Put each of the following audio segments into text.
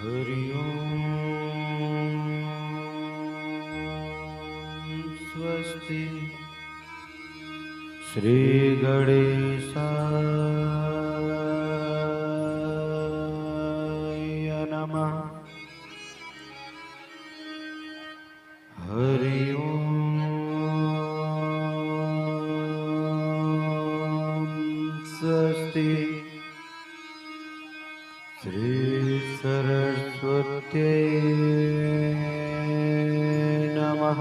हरि ओम स्वस्ति श्री गणेशाय नमः। हरि ओम स्वस्ति श्री सरस्वत्यै नमः।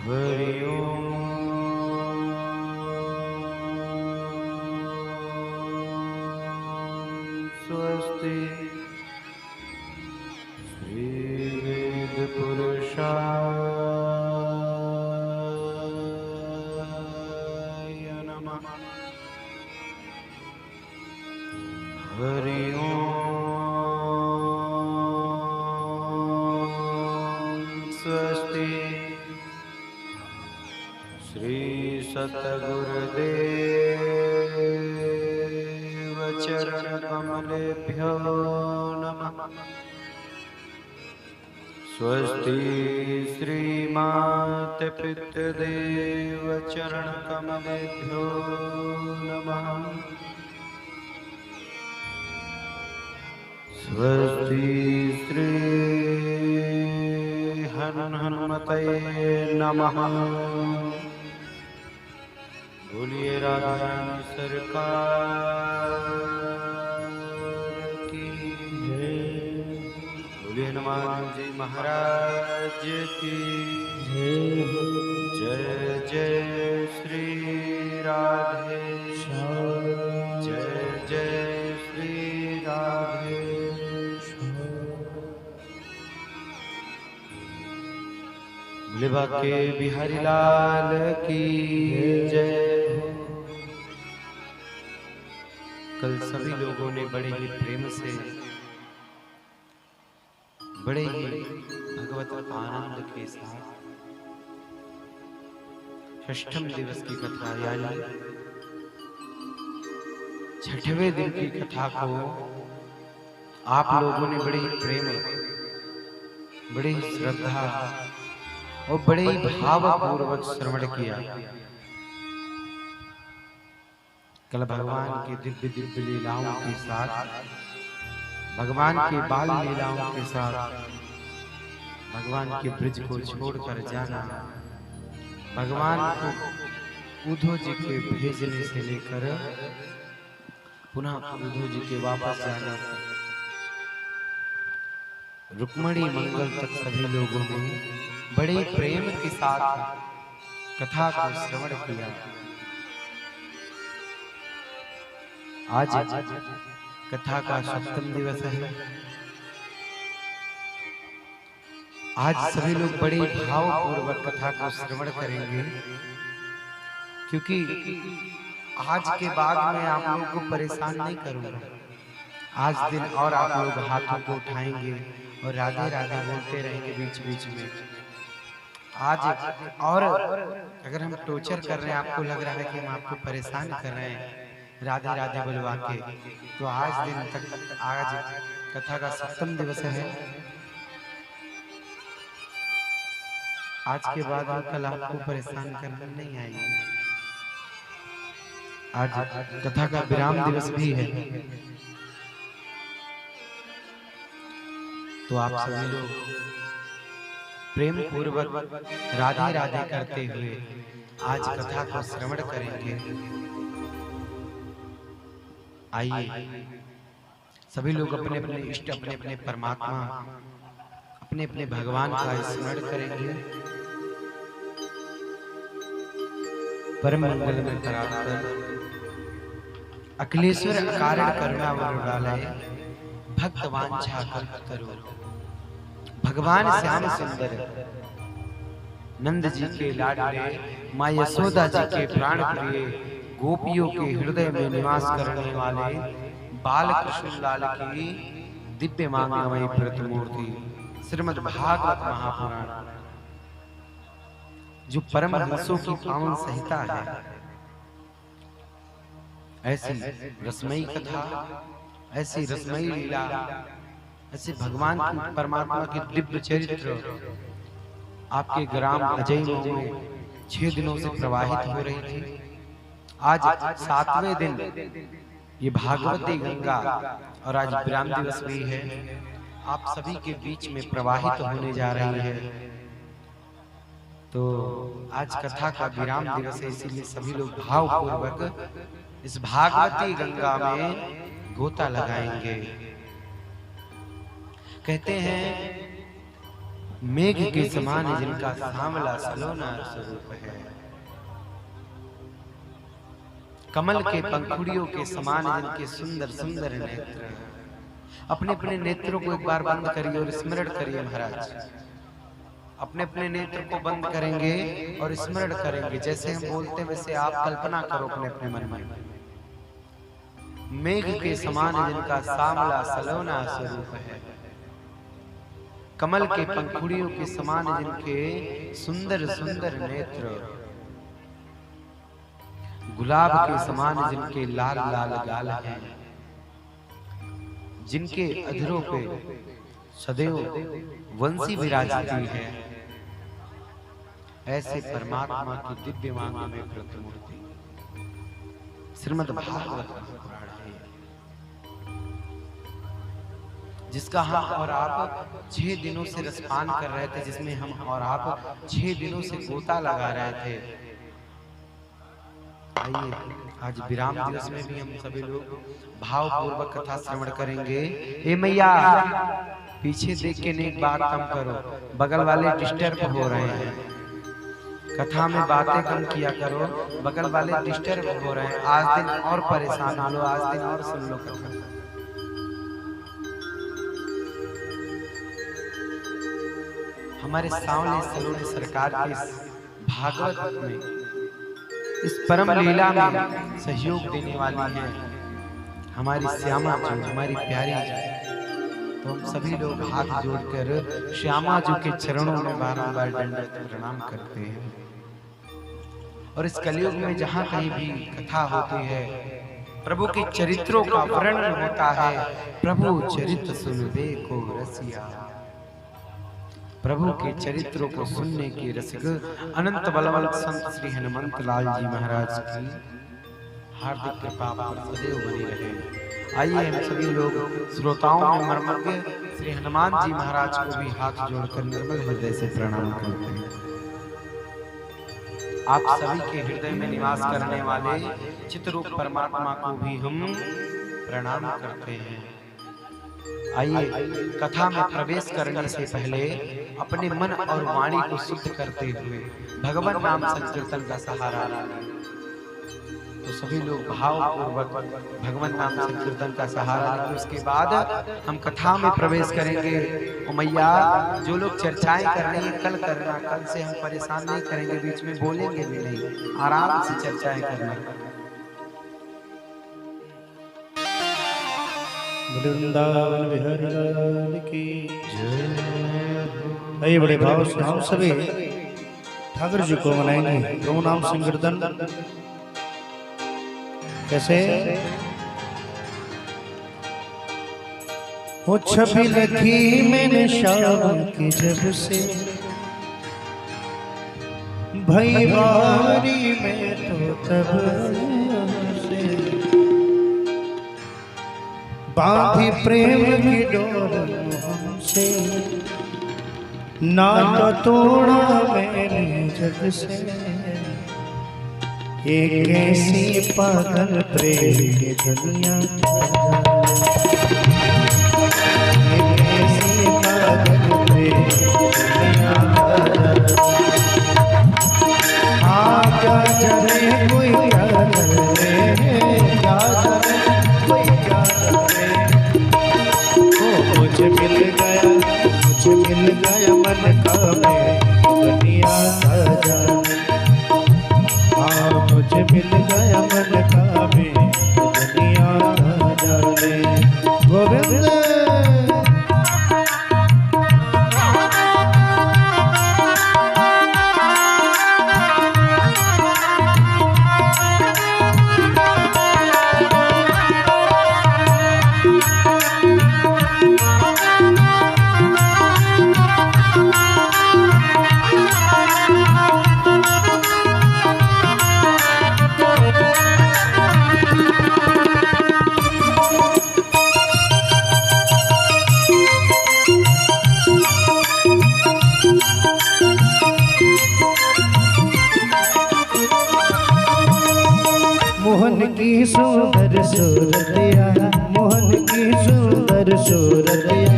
हरि ओम स्वस्ति श्री वेद पुरुषाय नमः। हरि ओम स्वस्ति श्री सतगुरुदेव चरण कमलेभ्यो नमः। स्वस्ति श्री माता पितृदेव चरण कमलेभ्यो नमः। स्वस्ति श्री हनुमते नमः। बोलिए राधा रानी सरकार की जय। बोलिए हनुमान जी महाराज की जय। जय जय श्री राधे श्याम। जय जय श्री राधे भोले बाके बिहारी लाल की जय। कल सभी लोगों ने बड़े ही प्रेम से, बड़े ही भगवत आनंद के साथ षष्ठम दिवस की कथा यानी छठवें दिन की कथा को आप लोगों ने बड़े ही प्रेम, बड़ी श्रद्धा और बड़े ही भावपूर्वक श्रवण किया। कल भगवान की दिव्य दिव्य लीलाओं के साथ, भगवान के बाल लीलाओं के साथ भगवान के ब्रिज को छोड़कर जाना, भगवान को उद्धव जी के भेजने से लेकर पुनः उद्धव जी के वापस जाना, रुक्मणी मंगल तक सभी लोगों ने बड़े प्रेम के साथ कथा को श्रवण किया। आज कथा का सप्तम दिवस है। आज सभी लोग बड़े भावपूर्वक कथा को श्रवण करेंगे, क्योंकि आज के बाद मैं आप लोगों को परेशान नहीं करूंगा। आज दिन और आप लोग हाथों को उठाएंगे और राधे राधे बोलते रहेंगे बीच बीच में। आज और अगर हम टॉर्चर कर रहे हैं, आपको लग रहा है कि हम आपको परेशान कर रहे हैं राधे राधे बुलवा के, तो आज दिन तक, आज कथा का सप्तम दिवस है। आज के बाद हम कल आपको परेशान करने नहीं आएंगे। आज कथा का विराम दिवस भी है, तो आप सभी लोग प्रेम पूर्वक राधे राधे करते हुए आज कथा को श्रवण करेंगे। आइए सभी लोग अपने अपने इष्ट, अपने अपने परमात्मा, अपने अपने भगवान का स्मरण करेंगे। परम मंगल में परात्पर अखिलेश्वर अकारण करुणा वरुणालय भक्तवांछा कल्पतरु भगवान श्याम सुंदर नंद जी के लाडले माँ यशोदा जी के प्राण प्रिय गोपियों के हृदय में निवास करने वाले बाल कृष्ण लाल की दिव्य मांगमयी प्रतिमूर्ति श्रीमद् भागवत महापुराण, जो परम हंसों की पावन संहिता है, ऐसी रसमयी कथा, ऐसी रसमयी लीला, ऐसे भगवान की परमात्मा के दिव्य चरित्र आपके ग्राम अजयमऊ में 6 दिनों से प्रवाहित हो रही थी। आज 7वें दिन ये भागवती गंगा और आज विराम दिवस भी है, आप सभी के बीच में प्रवाहित होने जा रही है। तो आज कथा का विराम दिवस है, इसीलिए सभी लोग भावपूर्वक इस भागवती गंगा में गोता लगाएंगे। कहते हैं मेघ के समान जिनका सांवला सलोना स्वरूप है, कमल के पंखुड़ियों के समान जिनके सुंदर सुंदर नेत्र हैं। अपने अपने नेत्रों को एक बार बंद करिए और स्मरण करिए महाराज। अपने अपने नेत्र को बंद करेंगे और स्मरण करेंगे, जैसे हम बोलते हैं वैसे आप कल्पना करो अपने अपने मन में। मेघ के समान जिनका सांवला सलोना स्वरूप है, कमल के पंखुड़ियों के समान जिनके सुंदर सुंदर नेत्र, गुलाब के समान जिनके लाल लाल गाल हैं, जिनके अधरों पे सदैव वंशी विराजती है, ऐसे परमात्मा की दिव्य मांग में प्रतिमूर्ति श्रीमद् भागवत पुराण है, जिसका हम और आप 6 दिनों से रसपान कर रहे थे, जिसमें हम और आप 6 दिनों से गोता लगा रहे थे। आइए आज विराम दिवस में भी हम सभी लोग भावपूर्वक कथा श्रवण करेंगे। ए मैया पीछे देख के नेक बात कम करो, बगल वाले डिस्टर्ब हो रहे हैं। कथा में बातें कम किया करो, बगल वाले डिस्टर्ब हो रहे हैं। आज दिन और परेशान हो लो, आज दिन और सुन लो कथा। हमारे सांवले सलोने सरकार के भागवत में इस परम लीला में सहयोग देने वाली है हमारी श्यामा जी, हमारी प्यारी जी। तो हम सभी लोग हाथ जोड़कर श्यामा जी के चरणों में बारंबार दंडवत प्रणाम करते हैं। और इस कलयुग में जहाँ कहीं भी कथा होती है, प्रभु के चरित्रों का वर्णन होता है, प्रभु चरित्र सुनबे को रसिया, प्रभु के चरित्रों को सुनने के रसिक अनंत बलवंत संत श्री हनुमंत लाल जी महाराज की हार्दिक कृपा पर सदैव बनी रहे। आइए हम सभी लोग श्रोताओं में मर्मज्ञ श्री हनुमान जी महाराज को भी हाथ जोड़कर निर्मल हृदय से प्रणाम करते हैं। आप सभी के हृदय में निवास करने वाले चित्तरूप परमात्मा को भी हम प्रणाम करते हैं। आइए कथा में प्रवेश करने से पहले अपने मन और वाणी को शुद्ध करते हुए भगवान नाम संकीर्तन का सहारा लें। तो सभी लोग भावपूर्वक भगवान नाम संकीर्तन का सहारा लें। उसके बाद हम कथा में प्रवेश करेंगे। ओ मैया जो लोग चर्चाएं कर रहे हैं कल करना, कल से हम परेशान नहीं करेंगे, बीच में बोलेंगे भी नहीं, आराम से चर्चाएं करना। वृंदावन बिहारी लाल की जय। आइए बड़े भाव से हम सभी ठाकुर जी को मनाएंगे प्रभु नाम संकीर्तन। कैसे वो छवि लगी मैंने शाम की जब से, भई बारी में तो तब से बांधी प्रेम की डोर हमसे, नाता तोड़ा मैंने जग से। एक ऐसी पागल प्रेम की दुनिया, एक ऐसी पागल प्रेम की दुनिया। आजा जरे कोई क्या करे, आजा कोई क्या करे। मुझे मिल गया मन का मैं दुनिया जाने। हाँ मुझे मिल गया मन का मैं दुनिया जाने। गोविंद सूरतिया, मोहन की सुंदर सूरतिया,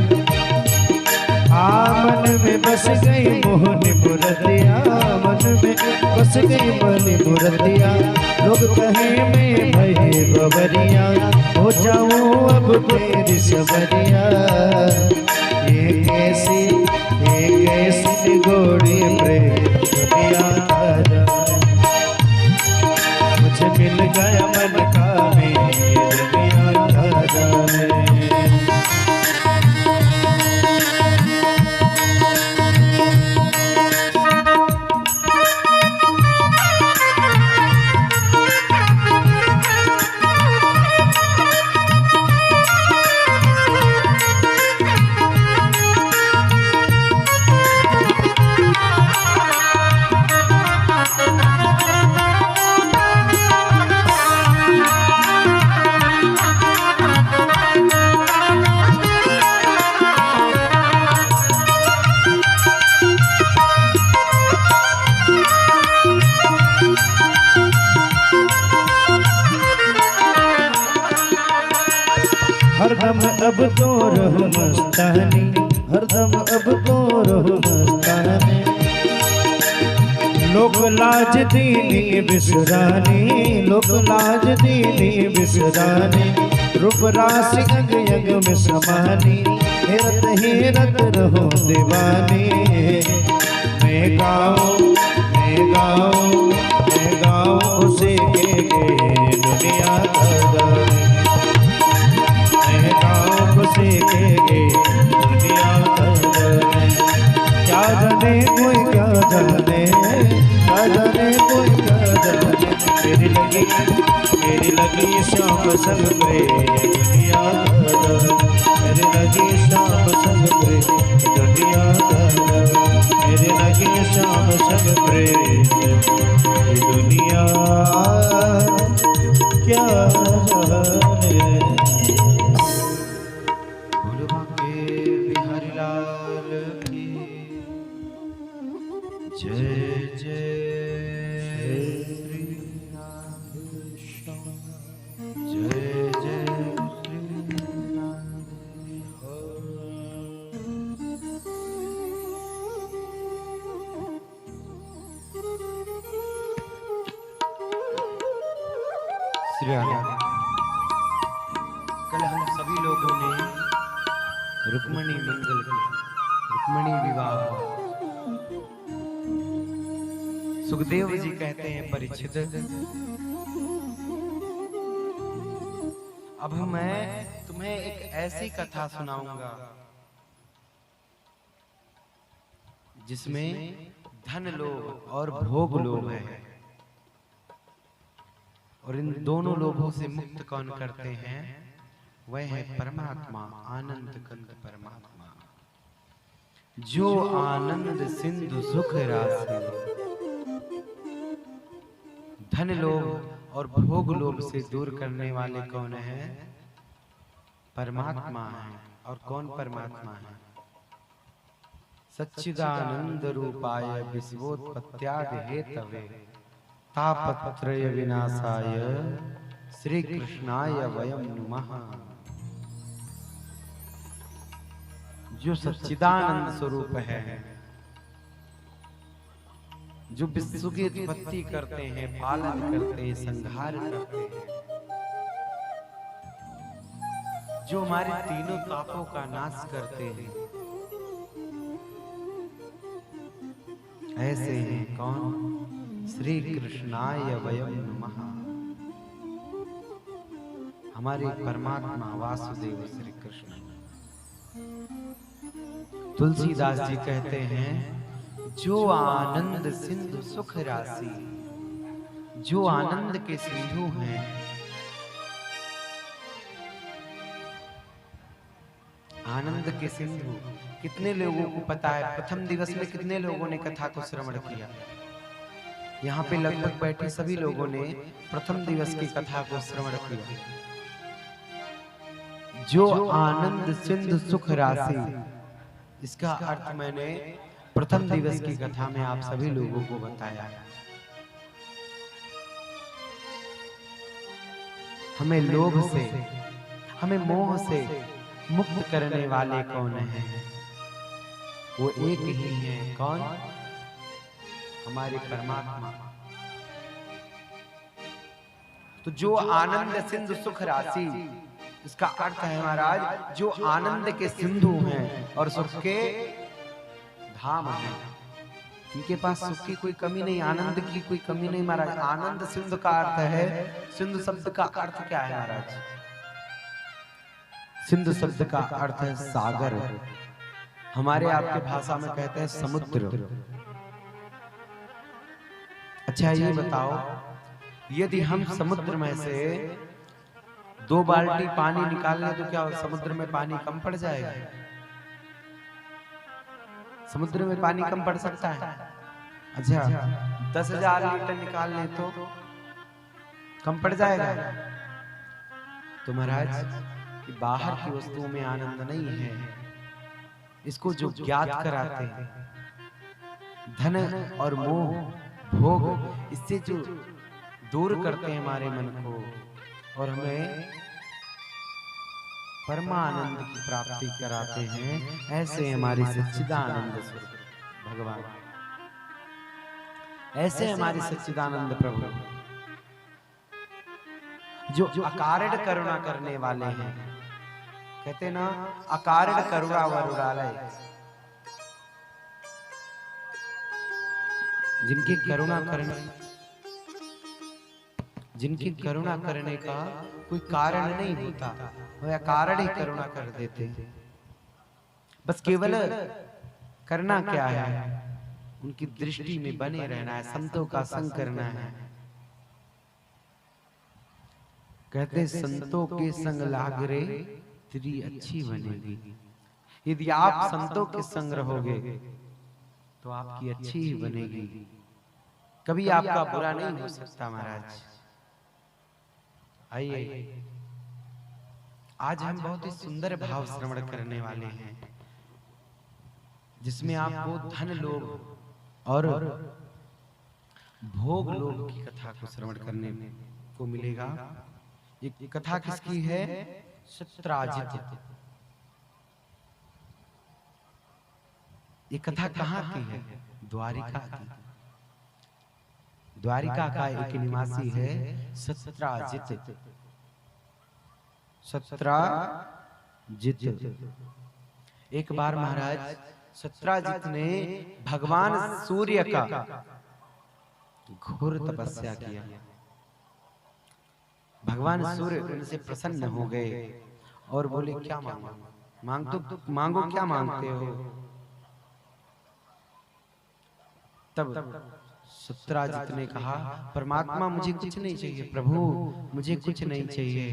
मन में बस गई मोहनी मूर्तिया, मन में बस गई मोहनी मूर्तिया। लोग कहे मैं भई बबरिया, हो जाऊं अब तेरी सबरिया। ये कैसी गोड़ी प्रेम दुनिया का जाने, मुझे मिल गया मन का मेरी दुनिया का जाने। हरदम अब तो रहूं मस्तानी, हरदम अब तो रहूं मस्तानी। लोक लाज दीनी बिसरानी, लोक लाज दीनी बिसरानी। रूप राशि अंग अंग में समानी, हेरत रहो दीवानी। मैं गाऊं उसे के दुनिया का गाने, से के दुनिया कर क्या जाने कोई क्या जाने, क्या जाने कोई क्या जाने। मेरी लगी शाम संग पे दुनिया कर, मेरी लगी शाम संग पे दुनिया कर, मेरी लगी शाम संग पे दुनिया क्या जाने। जय जय श्री राम, जय जय श्री राम। श्री राम। कल हम सभी लोगों ने रुक्मणी मंगल, रुक्मणी विवाह, सुखदेव जी कहते हैं परीक्षित, अब मैं तुम्हें एक ऐसी कथा सुनाऊंगा जिसमें धन लोभ और भोग लोभ है, और इन दोनों लोभों से मुक्त कौन करते हैं? वह है परमात्मा, आनंद कंद परमात्मा, जो आनंद सिंधु सुख राशि। धन लोभ और भोग लोभ से दूर करने वाले कौन है? परमात्मा है। और कौन परमात्मा है? सच्चिदानंद रूपाय विश्वोत्पत्त्यादि हेतवे तापत्रय विनाशाय श्री कृष्णाय वयं नमः। जो सच्चिदानंद स्वरूप है, जो विश्व की उत्पत्ति करते हैं, पालन करते हैं, संहार करते हैं, जो हमारे तीनों तापों का नाश करते हैं, ऐसे हैं कौन? श्री कृष्णाय वयं नमः। हमारे परमात्मा वासुदेव श्री कृष्ण। तुलसीदास जी कहते हैं, जो आनंद सिंधु सुख राशि, जो आनंद के सिंधु हैं, आनंद के सिंधु। कितने लोगों को पता है प्रथम दिवस में कितने लोगों ने कथा को श्रवण किया? यहाँ पे लगभग बैठे सभी लोगों ने प्रथम दिवस की कथा को श्रवण किया। जो आनंद सिंधु सुख राशि, इसका अर्थ मैंने प्रथम दिवस की कथा में आप सभी लोगों को बताया। हमें लोभ से, हमें मोह से मुक्त करने वाले कौन हैं? वो एक ही हैं। कौन? हमारे परमात्मा। तो जो आनंद सिंधु सुख राशि, इसका अर्थ है महाराज, जो आनंद के सिंधु हैं और सुख के धाम हैं, इनके पास सुख की कोई कमी नहीं, आनंद की कोई कमी नहीं महाराज। आनंद सिंधु का अर्थ है, सिंधु शब्द का अर्थ क्या है महाराज? सिंधु शब्द का अर्थ है सागर। हमारे आपके भाषा में कहते हैं समुद्र। अच्छा ये बताओ, यदि हम समुद्र में से 2 बाल्टी पानी निकाल लें तो क्या समुद्र में पानी कम पड़ जाएगा? समुद्र में पानी कम पड़ सकता है? अच्छा 10,000 लीटर निकाल लें तो कम पड़ जाएगा? तो महाराज बाहर की वस्तुओं में आनंद नहीं है, इसको जो ज्ञात कराते हैं, धन और मोह भोग, इससे जो दूर करते हैं हमारे मन को और हमें परमानंद की प्राप्ति कराते हैं, ऐसे हमारे सच्चिदानंद स्वरूप भगवान, ऐसे हमारे सच्चिदानंद प्रभु जो अकारण करुणा करने वाले हैं। कहते ना अकारण करुणा वरुणालय, जिनकी करुणा करने का कोई कारण नहीं होता, वह अकारण ही करुणा कर देते हैं। बस केवल करना क्या है, उनकी दृष्टि में बने रहना है, संतों का संग करना है। कहते संतों के संग लाग रे तेरी अच्छी बनेगी। यदि आप संतों के संग रहोगे तो आपकी अच्छी ही बनेगी, कभी आपका बुरा नहीं हो सकता महाराज। आइए आज हम बहुत ही सुंदर भाव श्रवण करने वाले हैं, जिसमें आपको धन लोभ और भोग लोभ की कथा को श्रवण करने को मिलेगा। ये कथा किसकी है? सत्राजित। ये कथा कहाँ की है? द्वारिका की। द्वारिका का एक निवासी है सत्राजित। सत्राजित। एक बार महाराज सत्राजित ने भगवान सूर्य का घोर तपस्या किया। भगवान सूर्य उनसे प्रसन्न हो गए और बोले क्या मांगो? मांगो, क्या मांगते हो? तब सत्राजित ने कहा परमात्मा मुझे कुछ नहीं चाहिए, प्रभु मुझे कुछ नहीं चाहिए।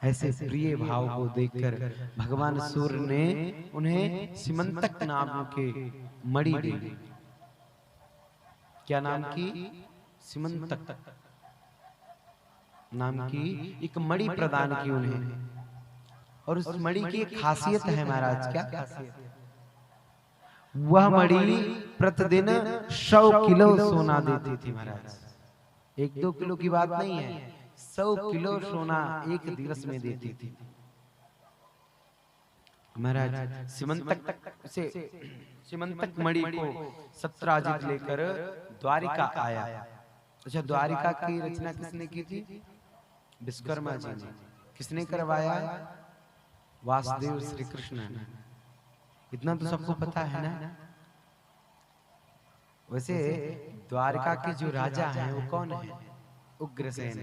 ऐसे प्रिय भाव को देखकर भगवान सूर्य ने उन्हें सिमंतक नाम के मणि दी। क्या नाम की? सिमंतक नाम की एक मणि प्रदान की उन्हें। और उस मणि की एक खासियत है महाराज। क्या खासियत? वह मणि प्रतिदिन 100 किलो सोना देती थी महाराज। 1-2 किलो की बात नहीं है, 100 किलो सोना एक दिवस में देती थी महाराज। सिमंतक मणि को सत्राजित लेकर द्वारिका आया। अच्छा द्वारिका की रचना किसने की थी? विश्वकर्मा जी ने। किसने करवाया? वासुदेव श्री कृष्ण ने। इतना तो सबको पता है ना। वैसे द्वारका के जो राजा हैं वो कौन है? उग्रसेन।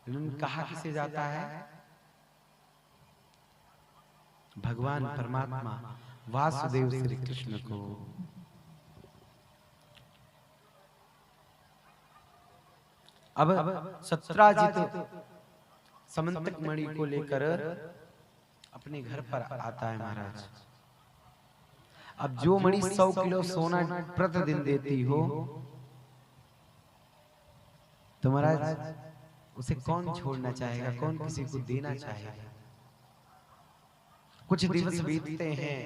उन्होंने कहा किसे जाता है? भगवान परमात्मा वासुदेव श्री कृष्ण को। अब सत्राजित समंतक मणि को लेकर अपने घर पर आता है महाराज। अब जो मणि 100 किलो सोना प्रतिदिन देती हो तो महाराज उसे कौन छोड़ना चाहेगा? कौन किसी को देना चाहेगा? कुछ दिवस बीतते हैं,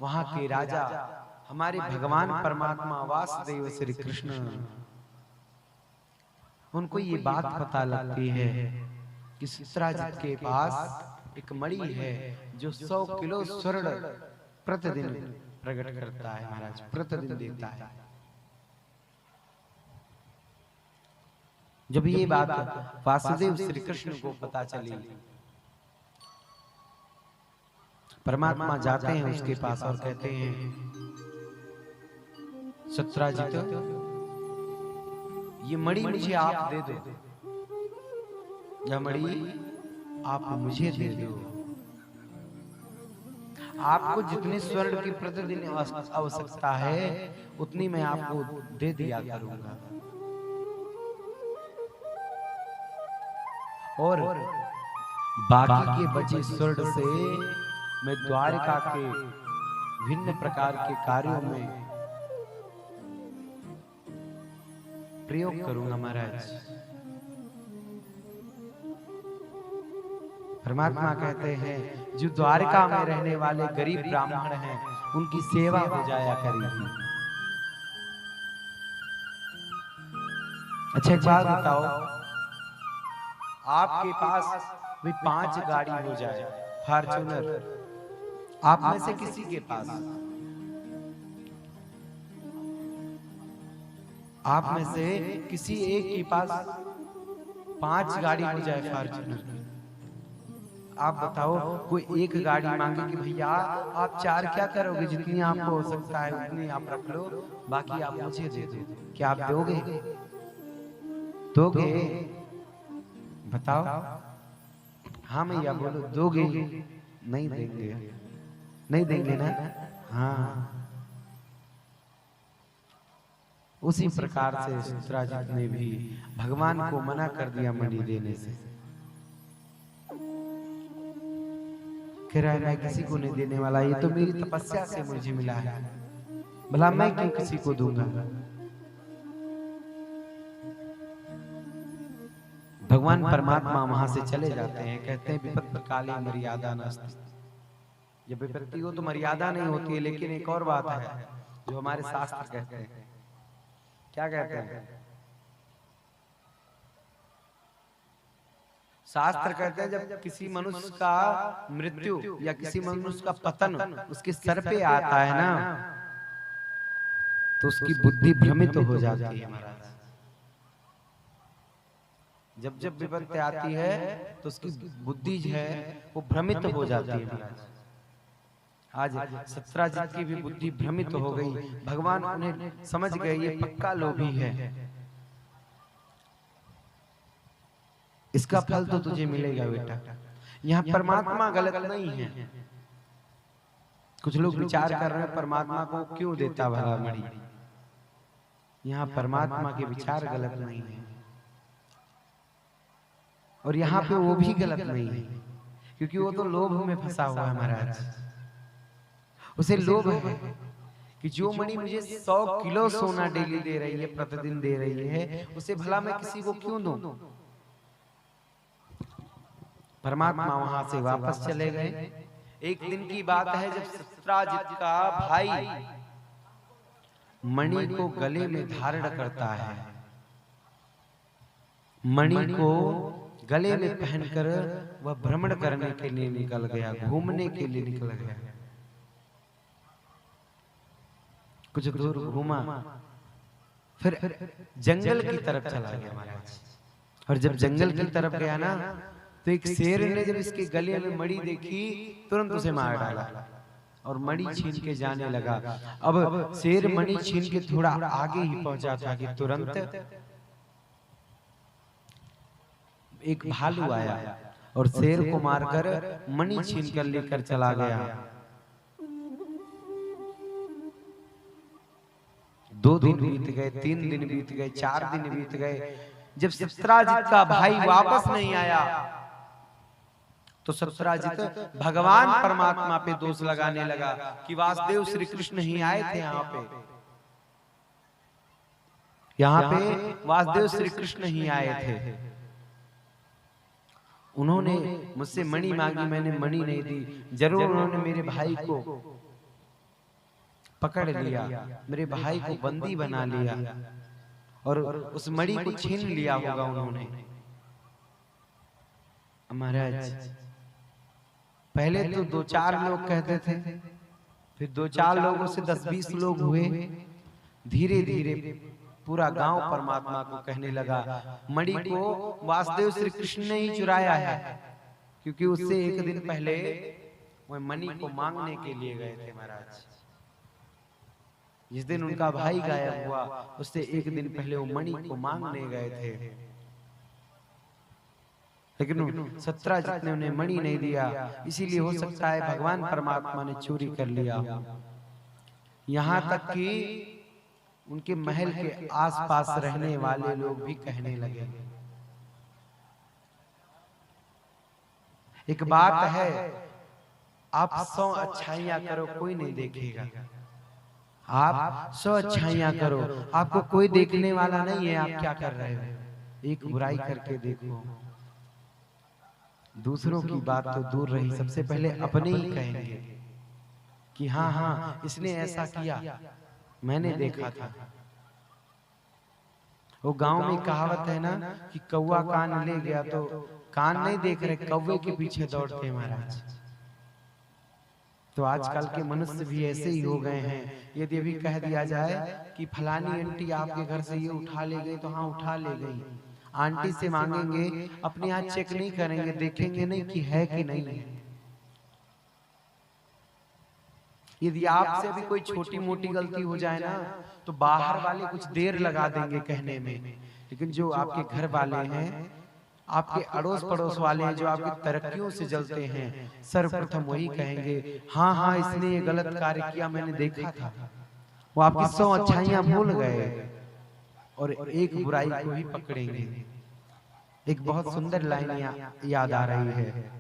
वहां के राजा हमारे भगवान परमात्मा वासुदेव श्री कृष्ण उनको ये बात पता लगती है कि सत्राजित के पास एक मणि है जो 100 किलो स्वर्ण प्रतिदिन प्रकट करता है महाराज, प्रतिदिन देता है। जब ये बात वासुदेव श्री कृष्ण को पता चली, परमात्मा जाते हैं उसके पास और कहते हैं, सत्राजित ये मणि मुझे आप दे दो, यह मणि आप मुझे दे दो। आपको जितने स्वर्ण की प्रतिदिन आवश्यकता है उतनी मैं आपको दे दिया करूंगा। और बाकी के बचे स्वर्ण से मैं द्वारका के भिन्न प्रकार के कार्यों में प्रयोग करूंगा महाराज। परमात्मा कहते हैं जो द्वारका में रहने वाले गरीब ब्राह्मण हैं उनकी सेवा हो जाया करेगी। अच्छा एक बात बताओ, आपके पास भी 5 गाड़ी हो जाए फॉर्च्यूनर, आप में से किसी के पास, आप में से किसी एक के पास 5 गाड़ी हो जाए फॉर्च्यूनर, आप बताओ कोई एक गाड़ी मांगे कि भैया आप 4 क्या करोगे, जितनी आपको हो सकता है उतनी आप रख लो, बाकी आप मुझे दे दो, क्या आप दोगे? दोगे? बताओ। हाँ भैया बोलो, दोगे? नहीं देंगे, नहीं देंगे ना। हाँ, उसी प्रकार से सत्राजित ने भी भगवान को मना कर दिया मणि देने से। कह रहा है मैं किसी को नहीं देने वाला, ये तो मेरी तपस्या से मुझे मिला है, भला मैं क्यों किसी को दूंगा। भगवान परमात्मा वहां से चले जाते हैं, कहते हैं विपत्ति काले मर्यादा नास्ति। जब विपत्ति हो तो मर्यादा नहीं होती है, लेकिन एक और बात है जो हमारे शास्त्र कहते हैं। क्या कहते हैं? शास्त्र कहते हैं जब किसी मनुष्य का मृत्यु या किसी मनुष्य का पतन उसके सर पे आता है ना, तो उसकी बुद्धि भ्रमित हो जाती है महाराज। जब जब विपत्ति आती है तो उसकी बुद्धि जो है वो भ्रमित हो जाती है महाराज। आज सत्राजित की भी बुद्धि भ्रमित हो गई, भगवान उन्हें समझ गए ये पक्का लोभी है, इसका फल तो तुझे मिलेगा बेटा। यहाँ परमात्मा गलत नहीं है। कुछ लोग विचार कर रहे हैं परमात्मा को क्यों देता भला मणि, यहाँ परमात्मा के विचार गलत नहीं है, और यहाँ पे वो भी गलत नहीं है, क्योंकि वो तो लोभ में फंसा हुआ है महाराज। उसे लोभ है कि जो मणि मुझे 100 किलो सोना डेली दे रही है, प्रतिदिन दे रही है, उसे भला मैं किसी को क्यों दूं। परमात्मा वहां से वापस चले गए। एक दिन की बात है जब सत्राजित का भाई मणि को गले में धारण करता है, मणि को गले में पहनकर वह भ्रमण करने के लिए निकल गया, घूमने के लिए निकल गया। कुछ दूर घूमा, फिर जंगल की तरफ चला गया महाराज। और जब जंगल की तरफ गया ना, तो एक शेर ने जब इसके गले में मणि देखी तुरंत उसे मार डाला और मणि छीन के जाने लगा। अब शेर मणि छीन के थोड़ा आगे ही पहुंचा था कि तुरंत एक भालू आया और शेर को मारकर मणि छीन कर लेकर चला गया। 2 दिन बीत गए, 3 दिन बीत गए, 4 दिन बीत गए। जब सत्राजित का भाई वापस नहीं आया तो सत्राजित भगवान परमात्मा पे दोष लगाने लगा कि वासुदेव श्री कृष्ण ही आए थे यहाँ पे वासुदेव श्री कृष्ण ही आए थे। उन्होंने मुझसे मणि मांगी, मैंने मणि नहीं दी। जरूर उन्होंने मेरे भाई को पकड़ लिया, मेरे भाई को बंदी बना लिया और उस मणि को छीन लिया होगा उन्होंने। महाराज पहले तो 2-4 लोग कहते थे, फिर 2-4 लोगों से 10-20 लोग हुए, धीरे धीरे पूरा गांव परमात्मा को कहने लगा। मणि को वासुदेव श्री कृष्ण ने ही चुराया है, क्योंकि उससे एक दिन पहले वह मणि को मांगने के लिए गए थे महाराज। जिस दिन उनका भाई गायब हुआ उससे एक दिन पहले वो मणि को मांगने गए थे, लेकिन 17 जितने उन्हें मणि नहीं दिया, इसीलिए हो सकता है भगवान परमात्मा ने चोरी कर लिया। यहाँ तक कि उनके महल के आसपास रहने वाले लोग भी कहने लगे। एक बात है, आप 100 अच्छाइयां करो कोई नहीं देखेगा, आप 100 अच्छाइयां करो आपको कोई देखने वाला नहीं है आप क्या कर रहे हो। एक बुराई करके देखो, दूसरों की बात तो दूर रही, सबसे पहले अपने ही कहेंगे कि हाँ हाँ इसने ऐसा किया, मैंने देखा था। वो गांव में कहावत है ना कि कौवा कान ले गया, तो कान नहीं देख रहे, कौवे के पीछे दौड़ते महाराज। तो आजकल के मनुष्य भी ऐसे ही हो गए हैं। यदि अभी कह दिया जाए कि फलानी आंटी आपके घर से ये उठा ले गई, तो हाँ उठा ले गई। आंटी से मांगेंगे, अपने हाथ चेक नहीं करेंगे, देखेंगे नहीं कि है कि नहीं है। यदि आपसे भी कोई छोटी मोटी गलती हो जाए ना, तो बाहर वाले कुछ देर लगा देंगे कहने में, लेकिन जो आपके घर वाले हैं, आपके अड़ोस पड़ोस वाले हैं, जो आपकी तरक्कियों से जलते हैं, सर्वप्रथम वही कहेंगे हाँ हाँ इसने ये गलत कार्य किया, मैंने देखा था। वो आपकी 100 अच्छाइयां भूल गए और एक बुराई को ही पकड़ेंगे। एक बहुत सुंदर लाइन याद आ रही है,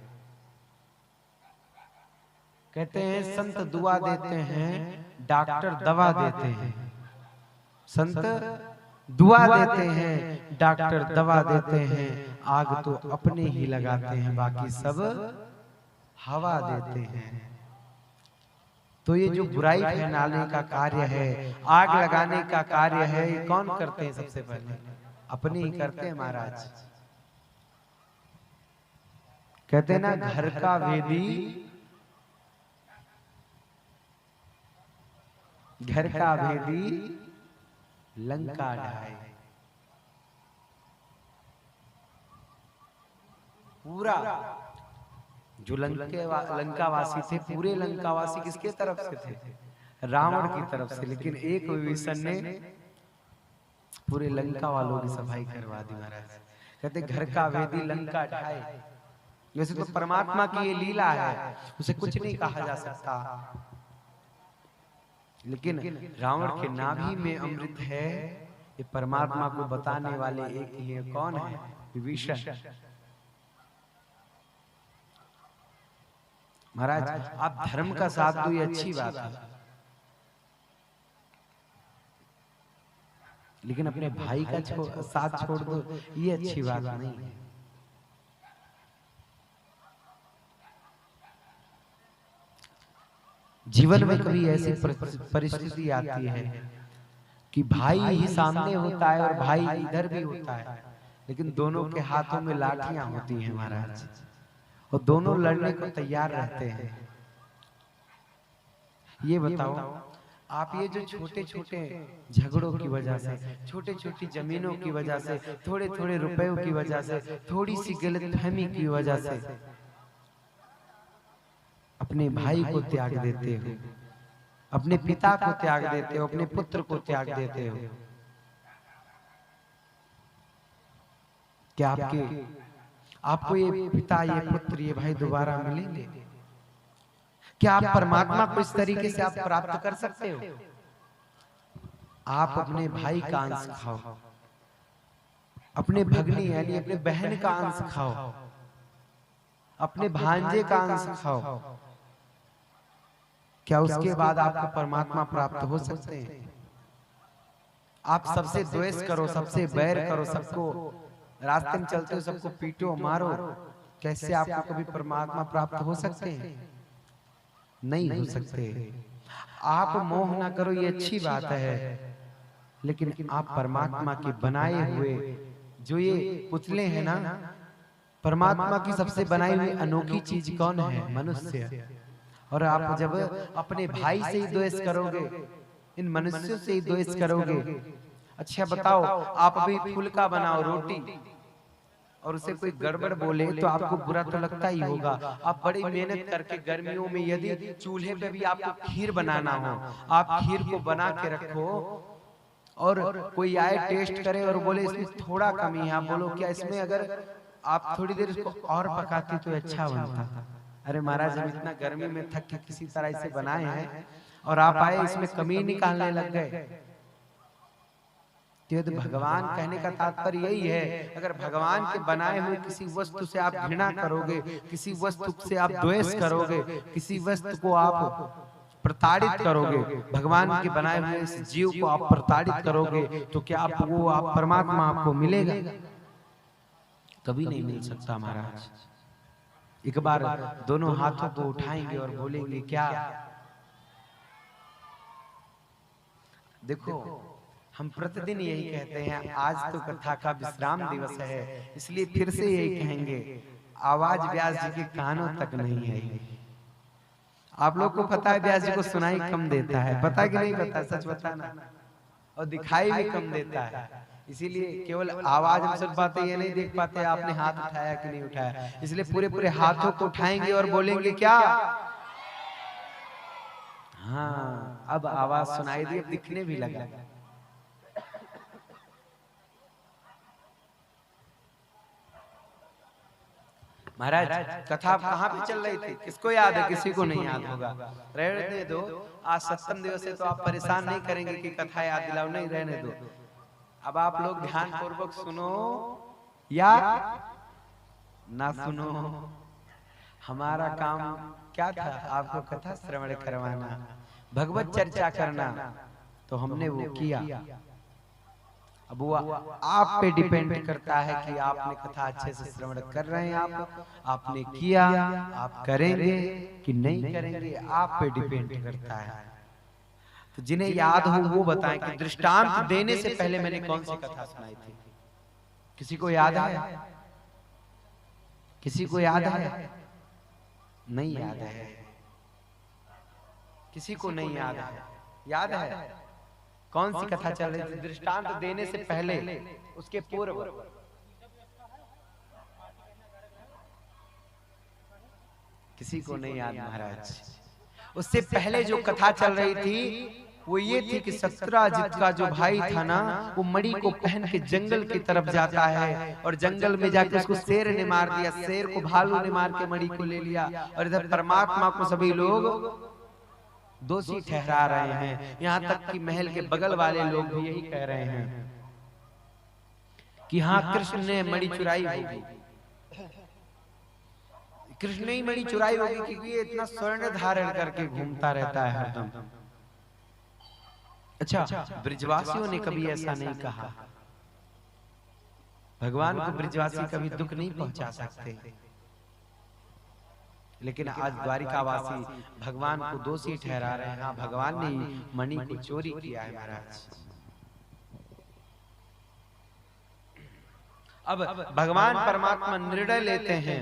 कहते हैं संत दुआ देते हैं, डॉक्टर दवा देते हैं। संत दुआ देते हैं, डॉक्टर दवा देते हैं, आग तो अपने ही लगाते हैं, बाकी सब हवा देते हैं। तो ये जो बुराई फैलाने का कार्य है, आग लगाने का कार्य है, ये कौन करते हैं? सबसे पहले अपने ही करते हैं महाराज। कहते हैं ना, घर का वेदी लंका ढाए। पूरा जो लंकावासी थे, पूरे लंकावासी किसके तरफ से थे? रावण की तरफ से। लेकिन एक विभीषण ने पूरे लंका वालों की सफाई करवा दी महाराज। कहते घर का वेदी लंका ढाए। वैसे तो परमात्मा की ये लीला है, उसे कुछ नहीं कहा जा सकता, लेकिन रावण के नाभि में अमृत है, ये परमात्मा को बताने वाले एक ही है। कौन है? विभीषण। महाराज आप धर्म का साथ दो, ये अच्छी बात है, लेकिन अपने भाई का साथ छोड़ दो, ये अच्छी बात नहीं है। जीवन में कभी ऐसी परिस्थिति आती है कि भाई ही सामने होता है और भाई इधर भी होता है, लेकिन दोनों के हाथों में लाठियां होती हैं महाराज, और दोनों लड़ने को तैयार रहते हैं। ये बताओ, आप ये जो छोटे छोटे झगड़ों की वजह से, छोटे छोटी जमीनों की वजह से, थोड़े थोड़े रुपयों की वजह से, थोड़ी सी गलतफहमी की वजह से अपने भाई को त्याग देते हो, अपने पिता को त्याग देते हो, अपने पुत्र को त्याग देते हो, क्या आपको ये पिता, ये पुत्र, ये भाई दोबारा मिलेंगे? क्या आप परमात्मा को इस तरीके से आप प्राप्त कर सकते हो? आप अपने भाई का अंश खाओ, अपने भगनी यानी अपने बहन का अंश खाओ, अपने भांजे का अंश खाओ, क्या उसके बाद आपको परमात्मा प्राप्त हो सकते हैं? आप सबसे द्वेष करो, सबसे बैर करो, सबको रास्ते में चलते हो सबको पीटो मारो, कैसे आपको कभी परमात्मा प्राप्त हो सकते हैं? नहीं हो सकते। आप मोह ना करो, ये अच्छी बात है, लेकिन आप परमात्मा के बनाए हुए जो ये पुतले हैं ना, परमात्मा की सबसे बनाई हुई अनोखी चीज कौन है? मनुष्य। और आप जब अपने भाई से ही द्वेष करोगे, इन मनुष्यों से ही द्वेष करोगे, अच्छा बताओ, आप अभी फुल्का बनाओ रोटी और उसे कोई गड़बड़ बोले तो आपको बुरा तो लगता ही होगा। आप बड़ी मेहनत करके गर्मियों में यदि चूल्हे पे भी आपको खीर बनाना हो, आप खीर को बना के रखो और कोई आए टेस्ट करे और बोले इसमें थोड़ा कमी है, आप बोलो क्या इसमें अगर आप थोड़ी देर इसको और पकाती तो अच्छा बनता। अरे महाराज, हम इतना गर्मी में थक के किसी तरह से बनाए हैं और आप आए इसमें कमी निकालने लग गए। तो भगवान कहने का तात्पर्य यही है, अगर भगवान के बनाए हुए किसी वस्तु से आप घृणा करोगे, किसी वस्तु से आप द्वेष करोगे, किसी वस्तु को आप प्रताड़ित करोगे, भगवान के बनाए हुए इस जीव को आप प्रताड़ित करोगे, तो क्या आप परमात्मा आपको मिलेगा? कभी नहीं मिल सकता महाराज। एक बार दोनों हाथों को उठाएंगे और बोलेंगे क्या? देखो, हम प्रतिदिन यही कहते हैं, आज तो कथा का विश्राम दिवस है, इसलिए फिर से यही कहेंगे, आवाज व्यास जी के कानों तक नहीं है। आप लोग को पता है व्यास जी को सुनाई कम देता है, पता कि नहीं पता? सच बताना। और दिखाई भी कम देता है, इसीलिए केवल आवाज हम सुन पाते, ये नहीं देख पाते आपने हाथ उठाया कि नहीं उठाया। इसलिए पूरे पूरे हाथों को उठाएंगे और बोलेंगे क्या? हाँ, अब आवाज सुनाई दी, अब दिखने भी लगा। महाराज, कथा कहाँ पे चल रही थी? किसको याद है? किसी को नहीं याद होगा, रहने दो। आज सप्तम दिवस है तो आप परेशान नहीं करेंगे कि कथा याद दिलाओ, नहीं, रहने दो। अब आप लोग ध्यान पूर्वक सुनो या ना सुनो, हमारा काम क्या था? आपको कथा श्रवण करवाना, भगवत चर्चा करना, तो हमने वो किया। अब वो आप पे डिपेंड करता है कि आपने कथा अच्छे से श्रवण कर रहे हैं, आपने किया, आप करेंगे कि नहीं करेंगे, आप पे डिपेंड करता है। तो जिन्हें याद हो वो बताएं कि दृष्टांत देने से पहले मैंने कौन सी कथा सुनाई थी? किसी को याद है? किसी को याद है? नहीं याद है, किसी को नहीं याद है। याद है कौन सी कथा चल रही थी? दृष्टांत देने से पहले, उसके पूर्व। किसी को नहीं याद महाराज। उससे पहले जो कथा चल रही थी वो ये थी कि सत्यराजित का जो भाई था ना, वो मणि को पहन के जंगल की तरफ जाता है और जंगल में जाके उसको शेर ने मार दिया, शेर को भालू ने मार के मणि को ले लिया। और इधर परमात्मा को सभी लोग दोषी ठहरा रहे हैं, यहाँ तक कि महल के बगल वाले लोग भी यही कह रहे हैं कि हाँ, कृष्ण ने मणि चुराई होगी, कृष्ण ने ही मणि चुराई होगी, क्योंकि ये इतना स्वर्ण धारण करके घूमता रहता है हरदम। अच्छा, ब्रिजवासियों ने कभी ऐसा नहीं कहा। भगवान को ब्रिजवासी कभी दुख नहीं पहुंचा सकते, लेकिन आज द्वारिकावासी भगवान को दोषी ठहरा रहे हैं। हाँ, भगवान ने मणि को चोरी किया है महाराज। अब भगवान परमात्मा निर्णय लेते हैं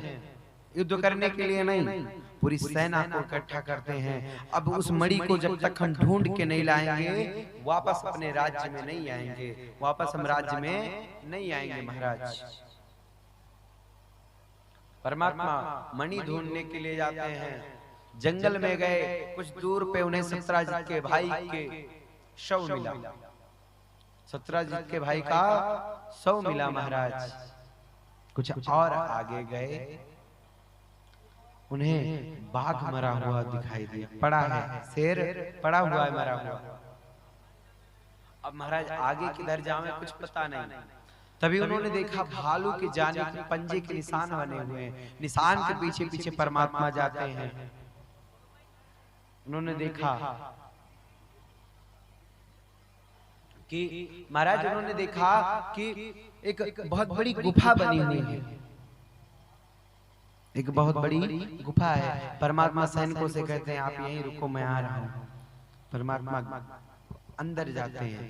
युद्ध करने के लिए नहीं, पूरी सेना को इकट्ठा करते हैं। अब उस मणि को जब तक हम ढूंढ के नहीं लाएंगे, वापस अपने राज्य में नहीं आएंगे, वापस हम राज्य में नहीं आएंगे महाराज। परमात्मा मणि ढूंढने के लिए जाते हैं, जंगल में गए, कुछ दूर पे उन्हें सत्यराजित के भाई के शव मिला। सत्यराजित के भाई का शव मिला महाराज। कुछ और आगे गए, उन्हें बाघ मरा हुआ दिखाई दिया, पड़ा है, शेर पड़ा हुआ है मरा हुआ। अब महाराज आगे किधर जावे कुछ पता नहीं। तभी उन्होंने देखा भालू के जाने के पंजे के निशान बने हुए हैं, निशान के पीछे पीछे परमात्मा जाते हैं। उन्होंने देखा कि महाराज, उन्होंने देखा कि एक बहुत बड़ी गुफा बनी हुई है, एक बहुत बड़ी गुफा है। परमात्मा सैनिकों से कहते हैं आप यहीं रुको, मैं आ रहा हूं। परमात्मा अंदर जाते हैं,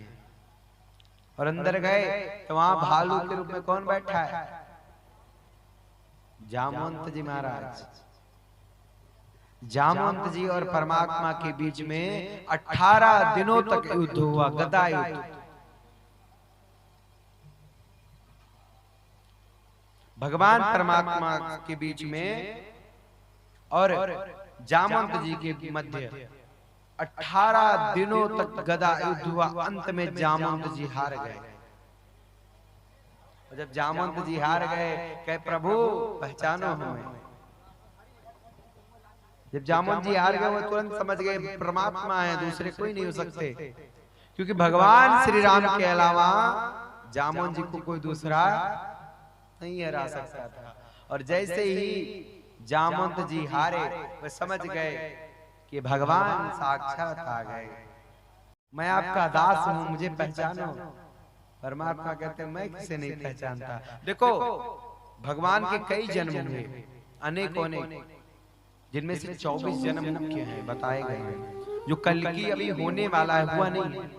और अंदर गए तो वहां भालू के रूप में कौन बैठा है? जामवंत जी महाराज। जामवंत जी और परमात्मा के बीच में 18 दिनों तक युद्ध हुआ, गदा युद्ध। भगवान परमात्मा के बीच में और जामवंत जी के मध्य 18 दिनों तक गदा युद्ध हुआ। अंत में जामवंत जी हार गए। और जब जामवंत जी हार गए, कहे प्रभु पहचानो हमें। जब जामवंत जी हार गए, वो तुरंत समझ गए परमात्मा है, दूसरे कोई नहीं हो सकते, क्योंकि भगवान श्री राम के अलावा जामवंत जी को कोई दूसरा नहीं हरा सकता था। और जैसे ही जामवंत जी हारे, वे समझ गए कि भगवान साक्षात आ गए। मैं आपका दास हूं, मुझे पहचानो। परमात्मा कहते हैं मैं किसे नहीं पहचानता। देखो भगवान के कई जन्म हुए, अनेकों अनेक, जिनमें से 24 जन्म मुख्य हैं, बताए गए हैं। जो कल की अभी होने वाला है, हुआ नहीं है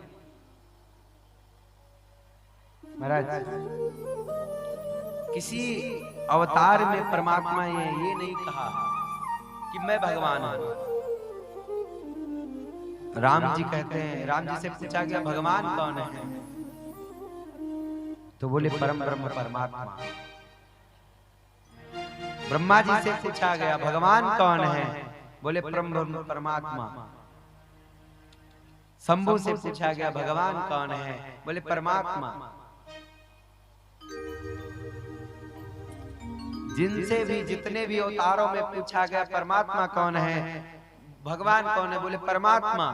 महाराज। किसी अवतार में परमात्मा ये नहीं कहा कि मैं भगवान हूं। राम जी कहते हैं, राम जी से पूछा गया भगवान कौन है, तो बोले परम ब्रह्म परमात्मा। ब्रह्मा जी से पूछा गया भगवान कौन है, बोले परम ब्रह्म परमात्मा। शंभु से पूछा गया भगवान कौन है, बोले परमात्मा। जिनसे भी जितने भी अवतारों में पूछा गया परमात्मा कौन है, भगवान कौन है, बोले परमात्मा।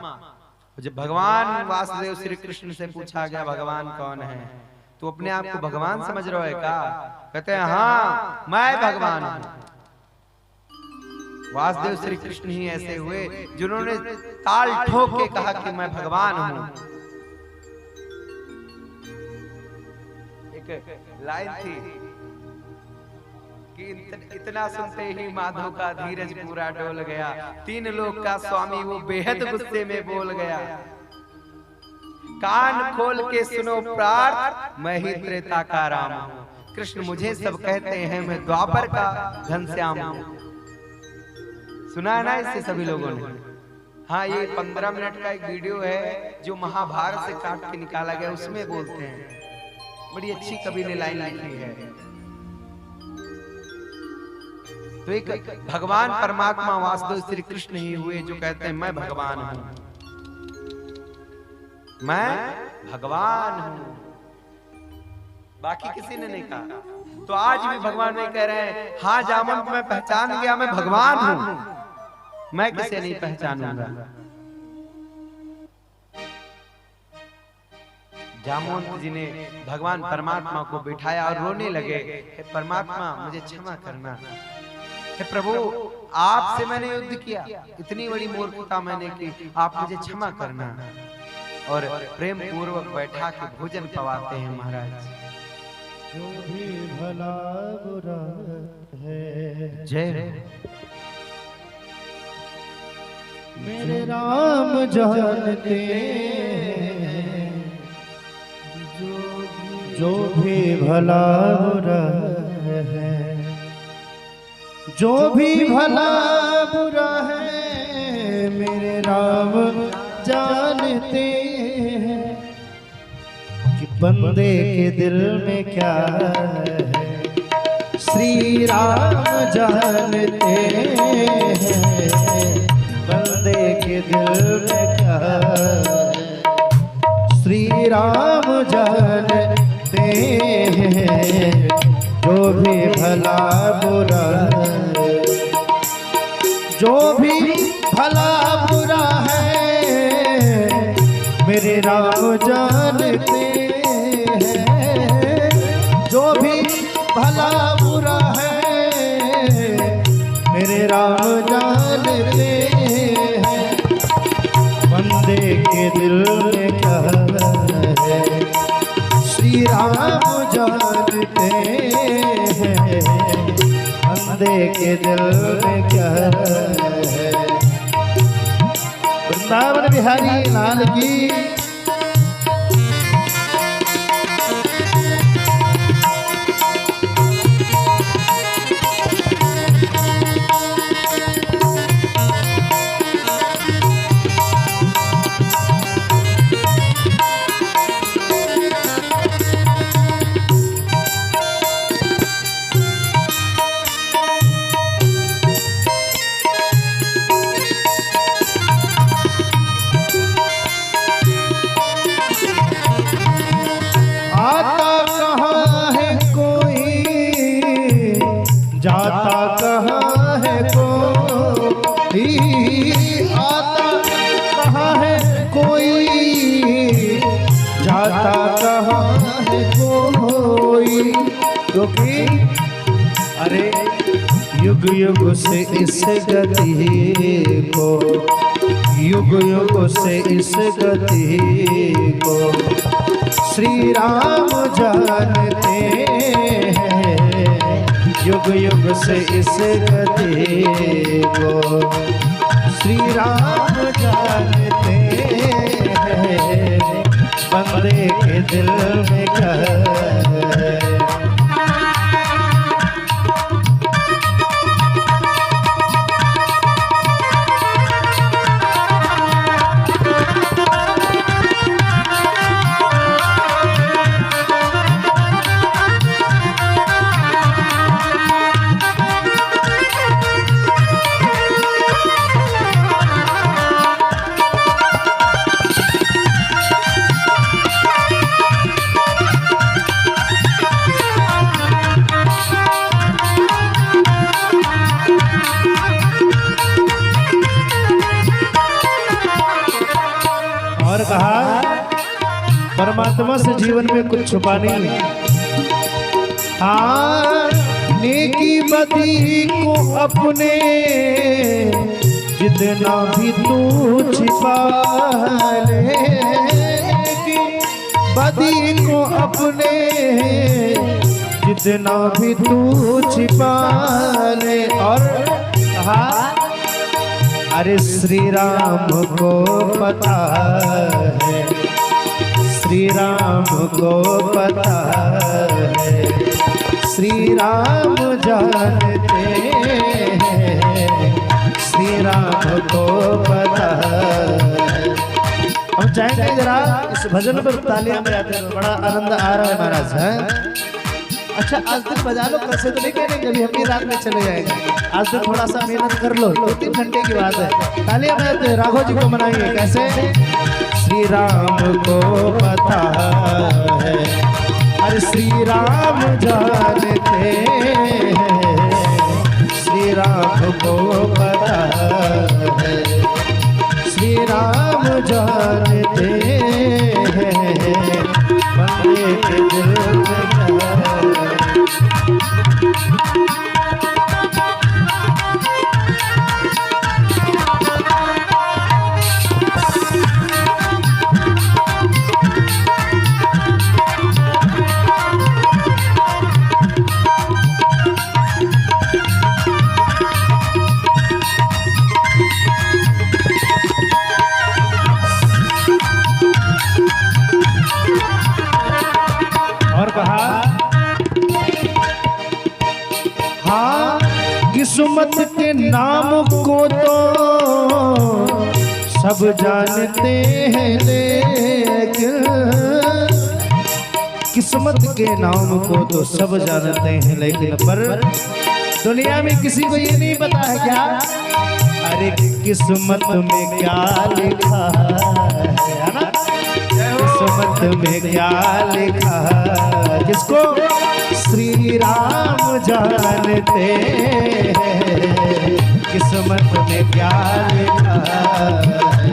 जब भगवान वासुदेव श्री कृष्ण से पूछा गया भगवान कौन है, तो अपने आप को भगवान समझ रहे हो क्या? कहते हैं हाँ मैं भगवान हूं। वासुदेव श्री कृष्ण ही ऐसे हुए जिन्होंने ताल ठोक के कहा कि मैं भगवान हूं। एक लाइन थी कि इतना सुनते ही माधव का धीरज पूरा डोल गया। 3 लोक का स्वामी वो बेहद गुस्से में बोल गया, कान खोल के सुनो प्रार्थ, मैं ही त्रेता का राम हूं। कृष्ण मुझे सब कहते हैं, मैं द्वापर का घनश्याम हूं। सुना है ना इससे सभी लोगों ने? हाँ, ये 15 मिनट का एक वीडियो है जो महाभारत से काट के निकाला गया, उसमें बोलते हैं। बड़ी अच्छी कवि ने लाइन लिखी है। तो एक भगवान परमात्मा वासुदेव श्री कृष्ण ही हुए जो कहते हैं मैं भगवान हूं, मैं भगवान हूं। बाकी किसी ने नहीं कहा। तो आज भी भगवान नहीं कह रहे हैं हाँ जामवंत मैं पहचान गया, मैं भगवान हूं, मैं किसे नहीं पहचानूंगा। जामवंत जी ने भगवान परमात्मा को बिठाया और रोने लगे, हे परमात्मा मुझे क्षमा करना, हे प्रभु आपसे मैंने युद्ध किया, इतनी बड़ी मूर्खता मैंने की, आप मुझे क्षमा करना। और प्रेम पूर्वक बैठा के भोजन पवाते हैं महाराज। जो भी भला बुरा है, जय मेरे राम जानते, जो भी भला बुरा है, जो भी भला बुरा है, मेरे राम जानते हैं कि बंदे के दिल में क्या है, श्री राम जानते हैं बंदे के दिल में क्या है, श्री राम जानते हैं जो भी भला बुरा है, जो भी भला बुरा है, मेरे राम जानते हैं, जो भी भला बुरा है, मेरे राम जानते हैं बंदे के दिल में क्या है, श्री राम जानते हैं बंदे के दिल में क्या है। वृंदावन बिहारी लाल की। कोई, आता कहाँ है कोई, जाता कहाँ है कोई। क्योंकि अरे युग युग से इस गति को, युग युग से इस गति को श्री राम जानते हैं। युग युग से इस गति को श्री राम जानते हैं। बंदे के दिल में क्या है। और कहा परमात्मा से जीवन में कुछ छुपा नहीं। हाँ, नेकी बदी को अपने जितना भी तू छिपा ले, नेकी बदी को अपने जितना भी तू छिपा ले। और कहा अरे श्री राम को पता है, श्री राम को पता है, श्री राम जानते हैं, श्री राम को पता है। हम चाहेंगे जरा इस भजन पर तालियां बजाते हैं, बड़ा आनंद आ रहा है महाराज है। अच्छा आज दिन बजा लो, कैसे तो नहीं कहेंगे कभी हम भी रात में चले जाएंगे। आज दिन थोड़ा सा मेहनत कर लो, 2-3 घंटे की बात है। तालियां बजाते राघव जी को मनाइए। कैसे? श्री राम को पता है, अरे श्री राम जानते हैं, श्री राम को पता है, श्री राम जानते हैं। बंदे के दिल में किस्मत के नाम को तो सब जानते हैं, लेकिन किस्मत के नाम को तो सब जानते हैं, लेकिन पर दुनिया में किसी को ये नहीं पता है क्या, अरे किस्मत में क्या लिखा है ना, किस्मत में क्या लिखा, जिसको श्री राम जानते हैं, किस्मत में क्या लिखा है,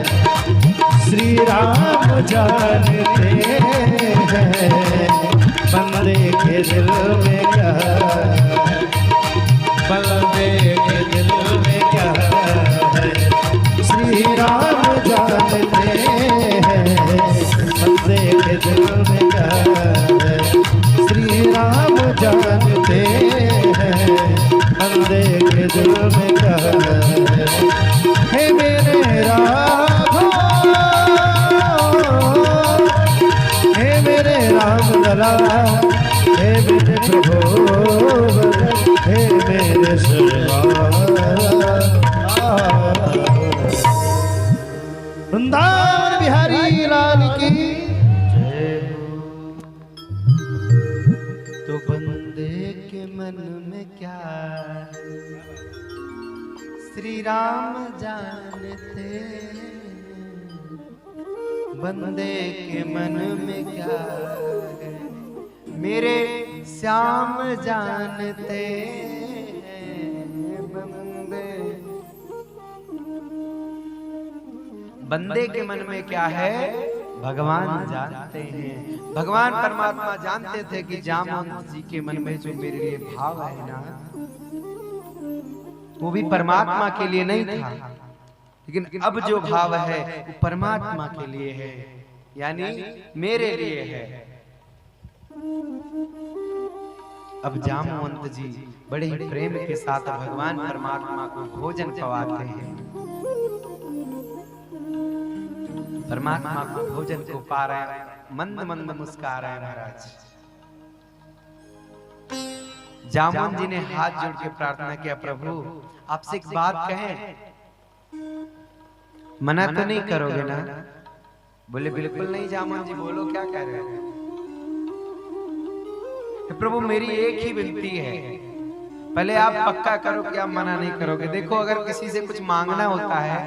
श्री राम जानते हैं, बंदे के दिल में क्या, बंदे के दिल में क्या है, श्री राम जानते हैं, बंदे के दिल में क्या है, श्री राम जानते हैं, बंदे के दिल में क्या है मेरे राम, हे मेरे राम लला, हे मेरे प्रभु, हे मेरे वृंदावन बिहारी लाल की जय हो। तो बंदे के मन में क्या श्री राम जानते, बंदे के मन में क्या मेरे श्याम जानते हैं, बंदे बंदे के मन में क्या है भगवान जानते हैं। भगवान परमात्मा जानते थे कि जामवंत जी के मन में जो मेरे लिए भाव है ना, वो भी परमात्मा के लिए नहीं था, लेकिन अब जो भाव है वो परमात्मा के लिए है, यानी मेरे लिए है। अब जामवंत जी बड़े ही प्रेम के साथ भगवान परमात्मा को भोजन खवाते हैं। परमात्मा को भोजन को पा रहे हैं, मंद मंद मुस्कुरा रहे हैं महाराज। जामवंत जी ने हाथ जोड़ के प्रार्थना किया, प्रभु आपसे एक बात कहें, मना तो नहीं करोगे ना? बोले बिल्कुल नहीं जामवंत जी, बोलो क्या कह रहे हैं। प्रभु मेरी एक ही विनती है, पहले आप पक्का करो कि आप मना नहीं करोगे। देखो अगर किसी से कुछ मांगना होता है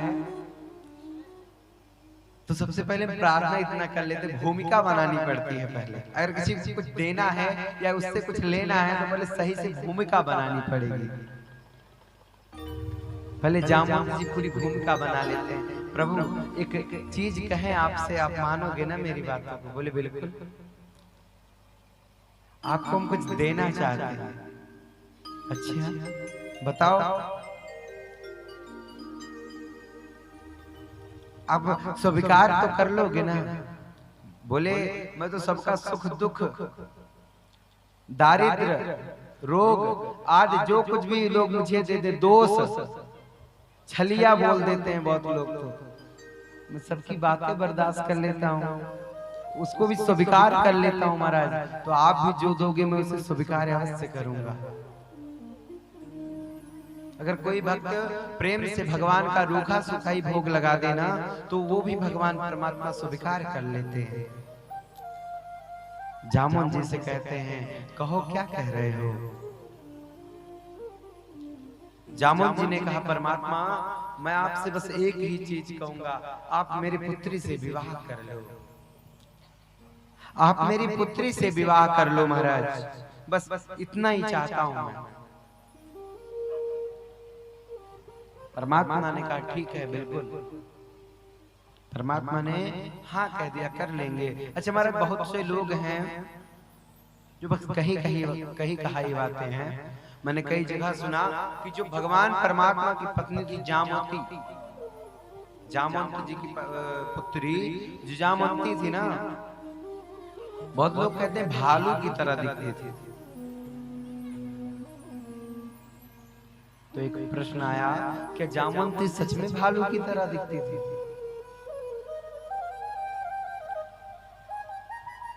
तो सबसे पहले प्रार्थना इतना कर लेते, भूमिका बनानी पड़ती है पहले। अगर किसी को कुछ देना है या उससे कुछ लेना है तो पहले सही से भूमिका बनानी पड़ेगी। पहले जामवंत जी पूरी भूमिका बना लेते हैं। प्रभु एक चीज कहें आपसे, आप मानोगे ना मेरी बातों को? बोले बिल्कुल। आपको हम कुछ देना चाहते हैं। अच्छा बताओ, आप स्वीकार तो कर लोगे ना? बोले मैं तो सबका सुख दुख दारिद्र रोग आदि जो कुछ भी लोग मुझे दे दे, दोष छलिया बोल देते हैं बहुत लोग, तो मैं सबकी बातें बर्दाश्त कर लेता हूँ, उसको भी स्वीकार कर लेता हूँ महाराज। तो आप भी जो दोगे मैं उसे स्वीकार अवश्य करूंगा। अगर कोई भक्त प्रेम से भगवान का रूखा सूखा ही भोग लगा देना तो वो भी भगवान परमात्मा स्वीकार कर लेते हैं। जामवंत जी से कहते हैं, कहो क्या कह रहे हो? जामवंत जी ने कहा, परमात्मा मैं आपसे बस एक ही चीज कहूंगा, आप मेरी पुत्री से विवाह कर लो। आप मेरी पुत्री से विवाह कर लो महाराज, बस इतना ही चाहता हूं मैं। परमात्मा ने कहा ठीक है बिल्कुल। परमात्मा ने हाँ कह दिया, कर लेंगे। अच्छा महाराज बहुत से लोग हैं जो बस कहीं कहाई बातें हैं। मैंने कई जगह सुना कि जो भगवान परमात्मा की पत्नी थी जामवंती, जामवंत जी की पुत्री जो जामवंती थी ना, बहुत लोग कहते हैं भालू की तरह दिखती थी। तो एक प्रश्न आया, क्या जामवंती सच में भालू की तरह दिखती थी?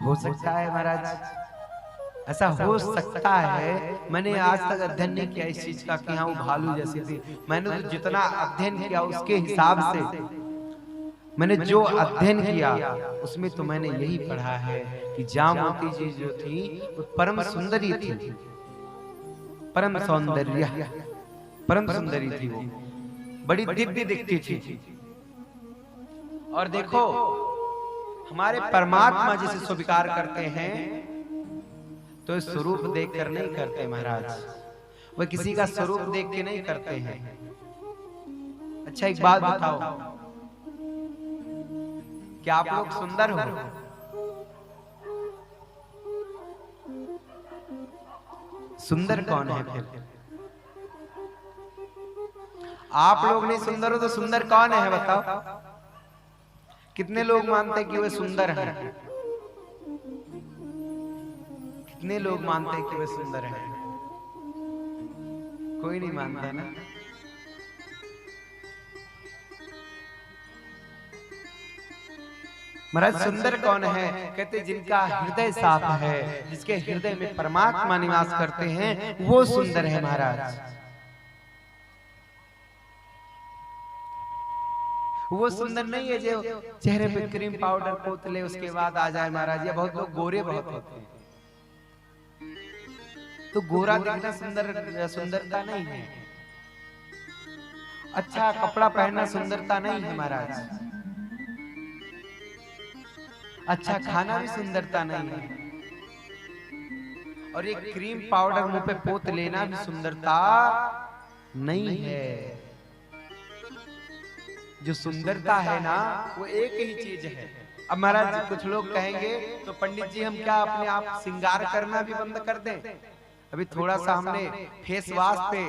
हो सकता है महाराज, ऐसा हो सकता है। मैंने आज तक अध्ययन नहीं किया इस चीज का कि हाँ वो भालू जैसी थी। मैंने तो जितना अध्ययन किया उसके हिसाब से, मैंने जो अध्ययन किया उसमें तो मैंने यही पढ़ा है कि जामवंती जी जो थी वो परम सुंदरी थी, परम सौंदर्य, परम सुंदरी थी। वो बड़ी दिव्य दिखती थी। और देखो हमारे परमात्मा जिसे स्वीकार करते हैं तो स्वरूप देख कर नहीं करते महाराज, वह किसी का स्वरूप देख के नहीं करते हैं। अच्छा एक बात बताओ, क्या आप लोग सुंदर हो? सुंदर कौन है फिर? आप लोग नहीं सुंदर हो तो सुंदर कौन है बताओ? कितने लोग मानते हैं कि वे सुंदर हैं? कितने लोग मानते हैं कि वे सुंदर हैं? कोई नहीं मानता ना। महाराज सुंदर कौन है? कहते जिनका हृदय साफ है, जिसके हृदय में परमात्मा निवास करते हैं, वो सुंदर है महाराज। वो सुंदर नहीं है जो चेहरे पे क्रीम पाउडर पोत ले उसके बाद आ जाए महाराज। या बहुत लोग गोरे बहुत होते हैं, तो गोरा दिखना सुंदरता नहीं है। अच्छा कपड़ा पहनना सुंदरता नहीं है महाराज। अच्छा खाना भी सुंदरता नहीं है। और ये क्रीम पाउडर मुंह पे पोत लेना भी सुंदरता नहीं है। जो सुंदरता है ना वो एक ही चीज है। अब महाराज जी कुछ लोग कहेंगे तो पंडित जी हम क्या अपने आप श्रृंगार करना भी बंद कर दें? अभी थोड़ा सा हमने फेस वॉश पे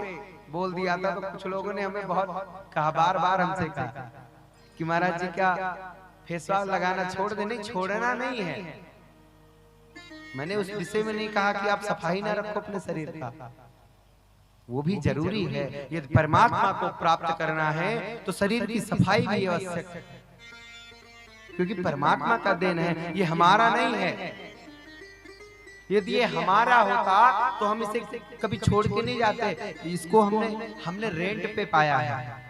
बोल दिया था तो कुछ लोगों ने हमें बहुत कहा, बार बार हमसे कहा कि महाराज जी क्या फेस वॉश लगाना छोड़ दे? नहीं, छोड़ना नहीं है। मैंने उस विषय में नहीं कहा कि आप सफाई ना रखो अपने शरीर का, वो भी जरूरी है। यदि परमात्मा को प्राप्त करना है तो शरीर की सफाई भी आवश्यक है, क्योंकि परमात्मा का देन है, ये हमारा नहीं है। यदि ये हमारा होता तो हम इसे कभी छोड़ के नहीं जाते। इसको हमने रेंट पे पाया है।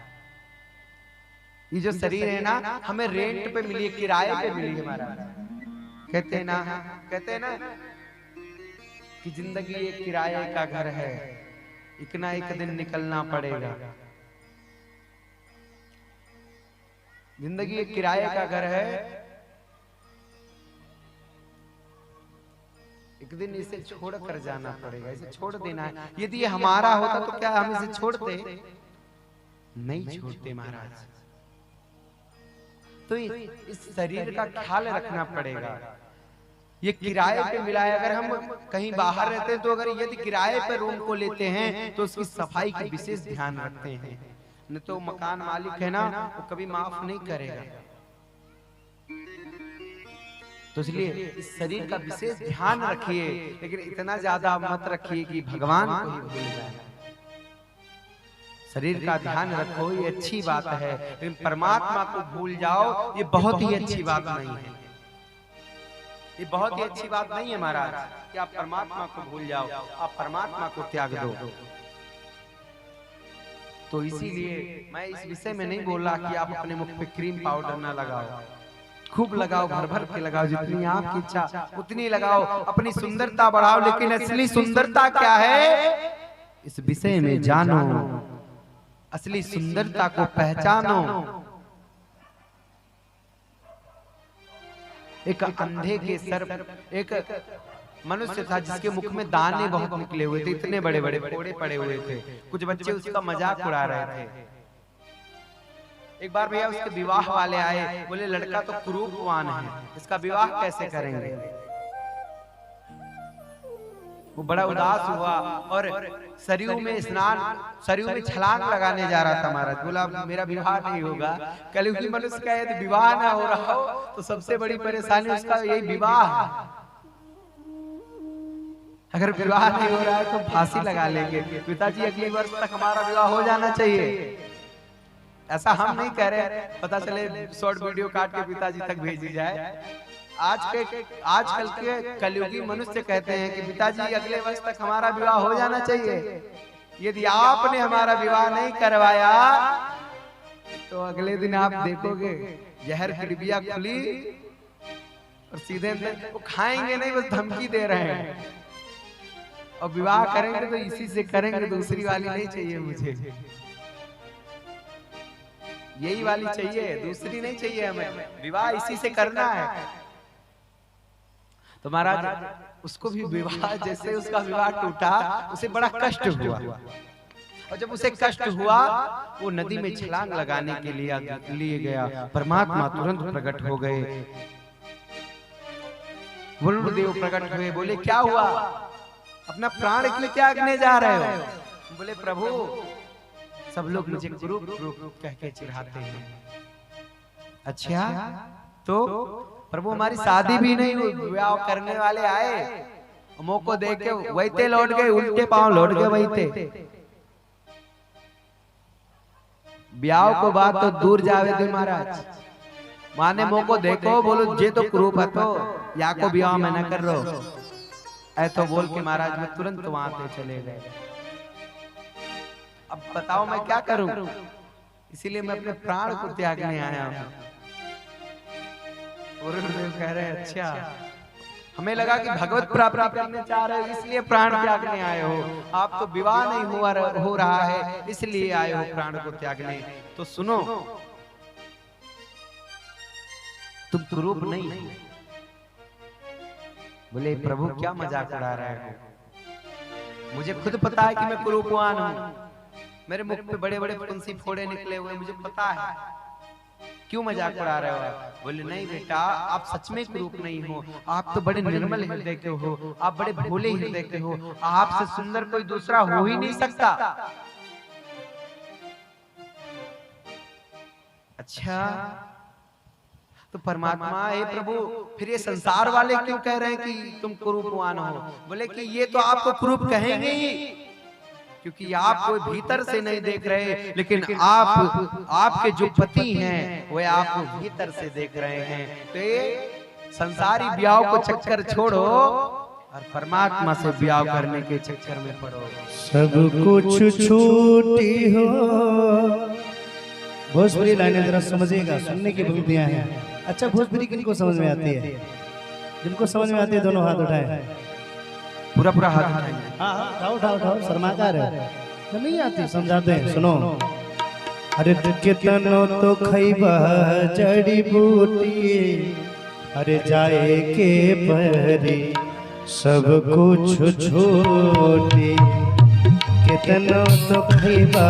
ये जो शरीर है ना हमें रेंट पे मिली है, किराए पे मिली है महाराज। कहते हैं ना कि जिंदगी एक किराए का घर है, एक ना एक दिन निकलना पड़ेगा। जिंदगी एक किराए का घर है, एक दिन इसे छोड़ कर जाना पड़ेगा, इसे छोड़ देना है। यदि ये हमारा होता तो क्या हम इसे छोड़ते? नहीं छोड़ते महाराज। तो इस शरीर का ख्याल रखना पड़ेगा। ये किराए पे मिला है। अगर हम कहीं बाहर रहते हैं तो अगर यदि किराए पे रूम को लेते हैं तो उसकी सफाई की विशेष ध्यान रखते हैं, नहीं तो मकान मालिक है ना वो कभी माफ नहीं करेगा। तो इसलिए इस शरीर का विशेष ध्यान रखिए, लेकिन इतना ज्यादा मत रखिए कि भगवान को ही भूल जाए। शरीर का ध्यान रखो, ये अच्छी बात है, लेकिन परमात्मा को भूल जाओ ये बहुत ही अच्छी बात नहीं है। ये बहुत ही अच्छी बात नहीं है महाराज कि आप परमात्मा को भूल जाओ, आप परमात्मा को त्याग दो। तो इसीलिए मैं इस विषय में नहीं बोला कि आप अपने मुख पे क्रीम पाउडर ना लगाओ, खूब लगाओ, भर भर के लगाओ, जितनी आपकी इच्छा उतनी लगाओ, अपनी सुंदरता बढ़ाओ। लेकिन असली सुंदरता क्या है इस विषय में जानो, असली सुंदरता को पहचानो। एक अंधे के सर एक मनुष्य था जिसके मुख में दाने बहुत निकले हुए थे, इतने बड़े बड़े फोड़े पड़े हुए थे। कुछ बच्चे उसका मजाक उड़ा रहे थे। एक बार भैया उसके विवाह वाले आए, बोले लड़का तो कुरूपवान है, इसका विवाह कैसे करेंगे? वो बड़ा उदास हुआ और सरयू में स्नान, सरयू में छलांग लगाने जा रहा था महाराज। बोला मेरा विवाह नहीं होगा। कलयुगी मनुष्य का यदि विवाह ना हो रहा हो तो सबसे बड़ी परेशानी उसका यही विवाह है। अगर विवाह नहीं हो रहा है तो फांसी लगा लेंगे, पिताजी अगले वर्ष तक हमारा विवाह हो जाना चाहिए। ऐसा हम नहीं कह रहे, पता चले शॉर्ट वीडियो काट के पिताजी तक भेजी जाए। आजकल के कलयुगी मनुष्य कहते हैं कि पिताजी अगले वर्ष तक हमारा विवाह हो जाना चाहिए। यदि आपने हमारा विवाह नहीं करवाया तो अगले दिन आप देखोगे जहर की डिबिया खुली और सीधे वो खाएंगे नहीं, बस धमकी दे रहे हैं। और विवाह करेंगे तो इसी से करेंगे, दूसरी वाली नहीं चाहिए मुझे, यही वाली चाहिए, दूसरी नहीं चाहिए हमें, विवाह इसी से करना है। तो महाराज उसको भी विवाह, जैसे उसका विवाह टूटा उसे बड़ा कष्ट हुआ, और जब उसे कष्ट हुआ वो नदी में छलांग लगाने के लिए गया। परमात्मा तुरंत प्रकट हो गए, वरुणदेव प्रकट हुए। बोले क्या हुआ, अपना प्राण के लिए त्यागने जा रहे हो? बोले प्रभु सब लोग मुझे कुरूप कह के चिढ़ाते हैं। अच्छा तो प्रभु हमारी शादी भी नहीं हुई, विवाह करने वाले आए, मुंह को देख के वही थे लौट गए, उल्टे पांव लौट गए वही थे। ब्याह को बात तो दूर जावे थे महाराज, माने मुंह को देखो, बोलो जे तो कुरूप है तो या को ब्याह में न कर रो, ऐसा बोल के महाराज में तुरंत वहां से चले गए। अब बताओ मैं क्या करूं, इसीलिए मैं अपने प्राण को त्यागने आया हूं। कह रहे अच्छा, हमें लगा कि भगवत प्राप्ति करने चाह रहे हो इसलिए प्राण त्यागने आए हो, आप तो विवाह नहीं हो रहा है इसलिए आए हो प्राण को त्यागने। तो सुनो, तुम कुरूप नहीं। बोले प्रभु क्या मजाक उड़ा रहे हो, मुझे खुद पता है कि मैं कुरूपवान हूं, मेरे मुख पे बड़े बड़े फुंसी फोड़े निकले हुए, मुझे पता है, क्यों मजाक उड़ा रहे हो आप? बोले नहीं बेटा, आप सच में कुरूप नहीं हो, आप तो बड़े निर्मल हृदय के हो, आप बड़े भोले हृदय के हो, आपसे सुंदर कोई दूसरा हो ही नहीं सकता। अच्छा, तो परमात्मा हे प्रभु, फिर ये संसार वाले क्यों कह रहे हैं कि तुम कुरूपवान हो? बोले कि ये तो आपको कुरूप कहेंगे ही, क्योंकि आप कोई भीतर से नहीं देख रहे, लेकिन आपके जो पति हैं वे आपको भीतर से देख रहे हैं। तो ये संसारी ब्याह को चक्कर छोड़ो और परमात्मा से ब्याह करने के चक्कर में पड़ो। सब कुछ छूटी हो। भोजपुरी लाइनें जरा समझिएगा, सुनने की भूमियां हैं। अच्छा, भोजपुरी किनको समझ में आती है? जिनको समझ में आती है दोनों हाथ उठाए। पूरा पूरा हाथ उठाएंगे। हाँ, उठाओ उठाओ उठाओ, शर्माकार है तो नहीं आती, समझाते हैं, सुनो। अरे कितनो तो खैबा जड़ी बूटी, अरे जाए के परे सब कुछ छोटी। कितनो तो खैबा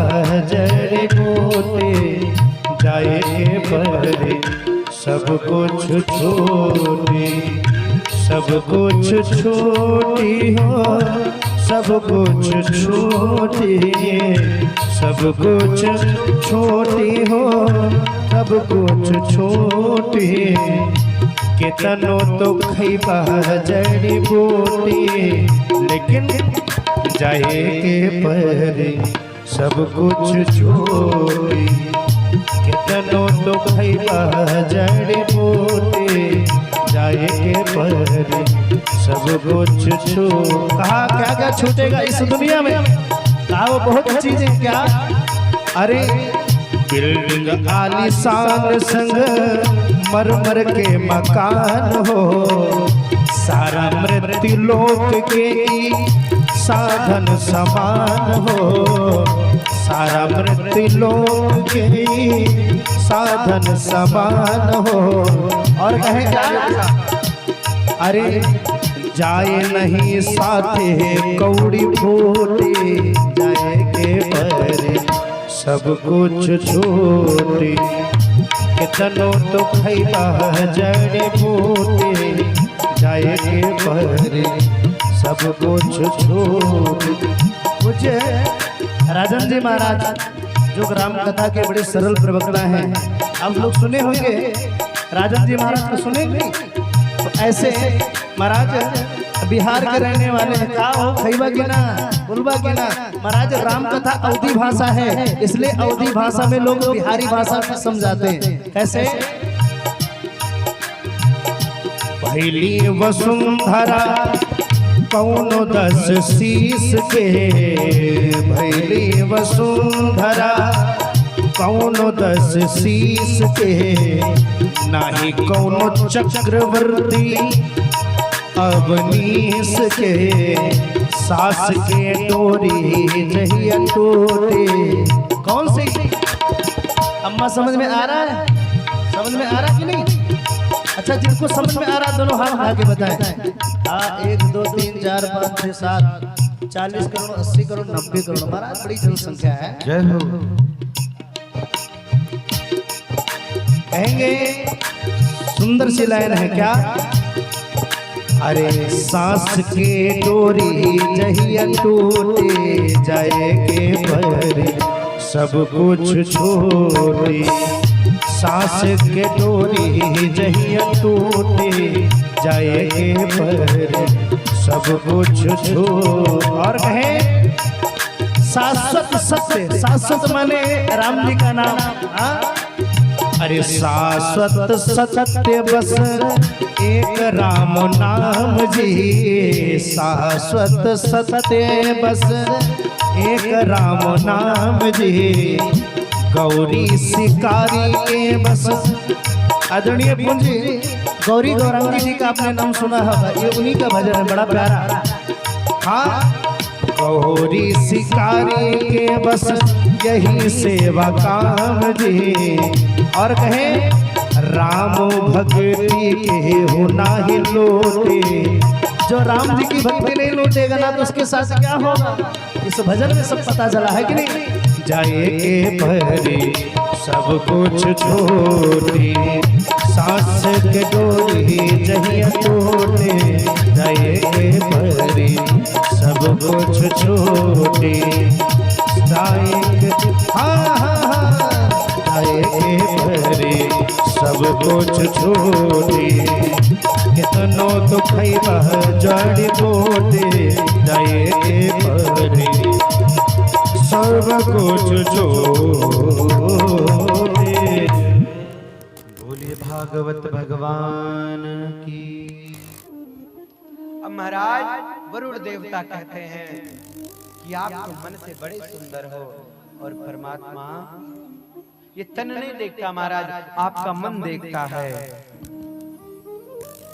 जड़ी बूटी, जाए के परे सब कुछ छोटी। सब कुछ छोटी हो, सब कुछ छोटी, सब कुछ छोटी हो, सब कुछ छोटी। कितनो तो खैबा जड़ी बूटी, लेकिन जाए के परे सब कुछ छोटी। कितनो तो खैबा जड़ी बूटी, जाए के परे सब कुछ छू। कहा क्या क्या छूटेगा इस दुनिया में? कहा वो बहुत चीजें क्या? अरे बिल्डिंग आलीशान संग मरमर के मकान हो, सारा मृत्यु लोक के साधन समान हो, सारा मृत्यु लोक के साधन समान हो। और कहे क्या? अरे जाए नहीं साथे कौड़ी फूटी, जाए के परे सब कुछ छोटी। कितनो तो खैबा जड़ी बूटी, जाए के परे सब कुछ छोटी। मुझे राजन जी महाराज जो ग्राम कथा के बड़े सरल प्रवक्ता हैं, आप लोग सुने होंगे, राजन जी महाराज को सुने नहीं? तो ऐसे महाराज बिहार के रहने वाले हैं। का हो खैबा की ना, बोलबा की ना। महाराज राम कथा अवधी भाषा है, इसलिए अवधी भाषा में लोग बिहारी भाषा में समझाते हैं। कैसे? पहली वसुंधरा कौनो 10 शीश के, पहली वसुंधरा कौनो 10 शीश के, नाही कौनो चक्रवर्ती अवनीश के, सास के डोरी जहिया टूटे। कौन सी? अम्मा समझ में आ रहा है? समझ में आ रहा कि नहीं? अच्छा, जिनको समझ में आ रहा दोनों हाथ उठा के बताएं। हाँ, 1 2 3 4 5 6 7 40 करोड़ 80 करोड़ 90 करोड़ महाराज बड़ी जनसंख्या है। जय हो। कहेंगे सुंदर सी लाइन है क्या? अरे सांस के डोरी जहिया टूटे, जाए के परे सब कुछ छोटी। सांस के डोरी जहिया टूटे, जाए के परे सब कुछ छोटी। और कहे शाश्वत सत्य, शाश्वत माने राम जी का नाम। अरे शाश्वत सत्य बस एक राम नाम जी, शाश्वत सत्य बस एक राम नाम जी। गौरी शिकारी के बस। आदरणीय पूंजी गौरी गौरांगी जी का आपने नाम सुना होगा, ये उन्हीं का भजन है, बड़ा प्यारा। हाँ, गौरी शिकारी के बस यही सेवा काम जी। और कहे राम भक्ति के हो नाही लोटे, जो राम जी की भक्ति नहीं लूटेगा ना तो उसके साथ क्या होगा, इस भजन में सब पता चला है कि नहीं। जाए के परे सब कुछ छोड़ी सास के डोरी जहिया टूटे जाए के परी सब कुछ छोड़ी जाए के परी सब कुछ छोड़ी कितनो दुख जड़ी बूटी जाए के परी सब कुछ छोड़े। बोलिए भागवत भगवान की। अब महाराज वरुण देवता कहते हैं कि आप तो मन से बड़े सुंदर हो और परमात्मा ये तन नहीं देखता महाराज, आपका मन देखता है।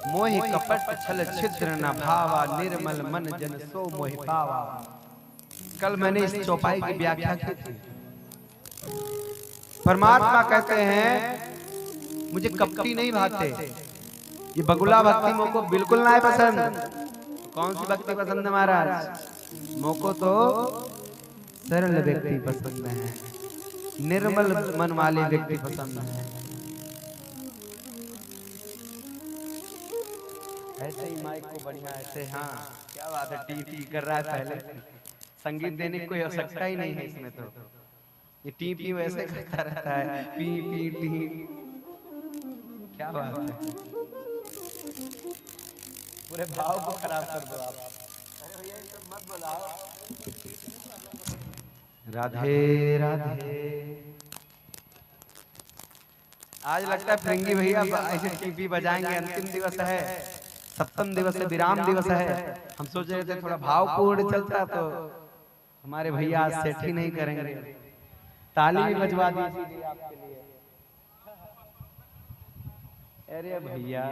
मोहि कपट छल छिद्र न भावा निर्मल मन जन सो मोहि पावा। कल मैंने इस चौपाई की व्याख्या की थी। परमात्मा कहते हैं मुझे कपटी नहीं भाते, ये बगुला भक्ति मोको बिल्कुल ना है पसंद। कौन सी भक्ति पसंद है महाराज? मोको तो सरल व्यक्ति पसंद है, निर्मल मन वाले व्यक्ति पसंद है। ऐसे ही माइक को बढ़िया ऐसे, हाँ क्या बात है, टी टी कर रहा है। पहले संगीत देने की कोई आवश्यकता ही नहीं है इसमें, तो ये टी पी वैसे करता रहता है, पी पी टी। क्या बात है, पूरे भाव को खराब कर दो आप। मत बुलाओ। राधे राधे। आज लगता है फिरंगी भैया ऐसे टीपी बजाएंगे। अंतिम दिवस है, सप्तम दिवस है, विराम दिवस है। हम सोच रहे थे थोड़ा भावपूर्ण चलता तो हमारे भैया आज सेट ही नहीं करेंगे। ताली भी बजवा दीजिए आपके लिए। अरे भैया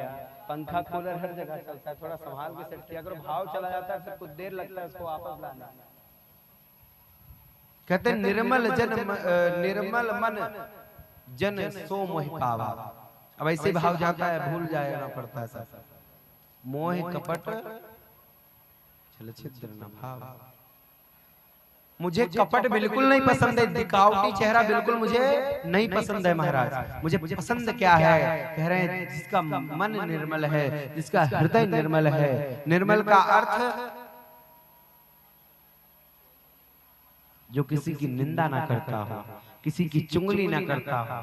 पंखा कूलर हर जगह चलता है, थोड़ा संभाल के सेट किया करो। भाव चला जाता है फिर कुछ देर लगता है उसको वापस लाने। कहते हैं निर्मल मन जन सो मोहि पावा। अब ऐसे भाव जाता है, भूल जाना पड़ता है सब। मोह कपट छल छिद्र न भावा। मुझे कपट बिल्कुल नहीं पसंद है, दिखावटी चेहरा बिल्कुल मुझे नहीं पसंद है महाराज। मुझे पसंद क्या है? कह रहे हैं जिसका मन निर्मल है, जिसका हृदय निर्मल है। निर्मल का अर्थ जो किसी की निंदा ना करता हो, किसी की चुगली ना करता हो,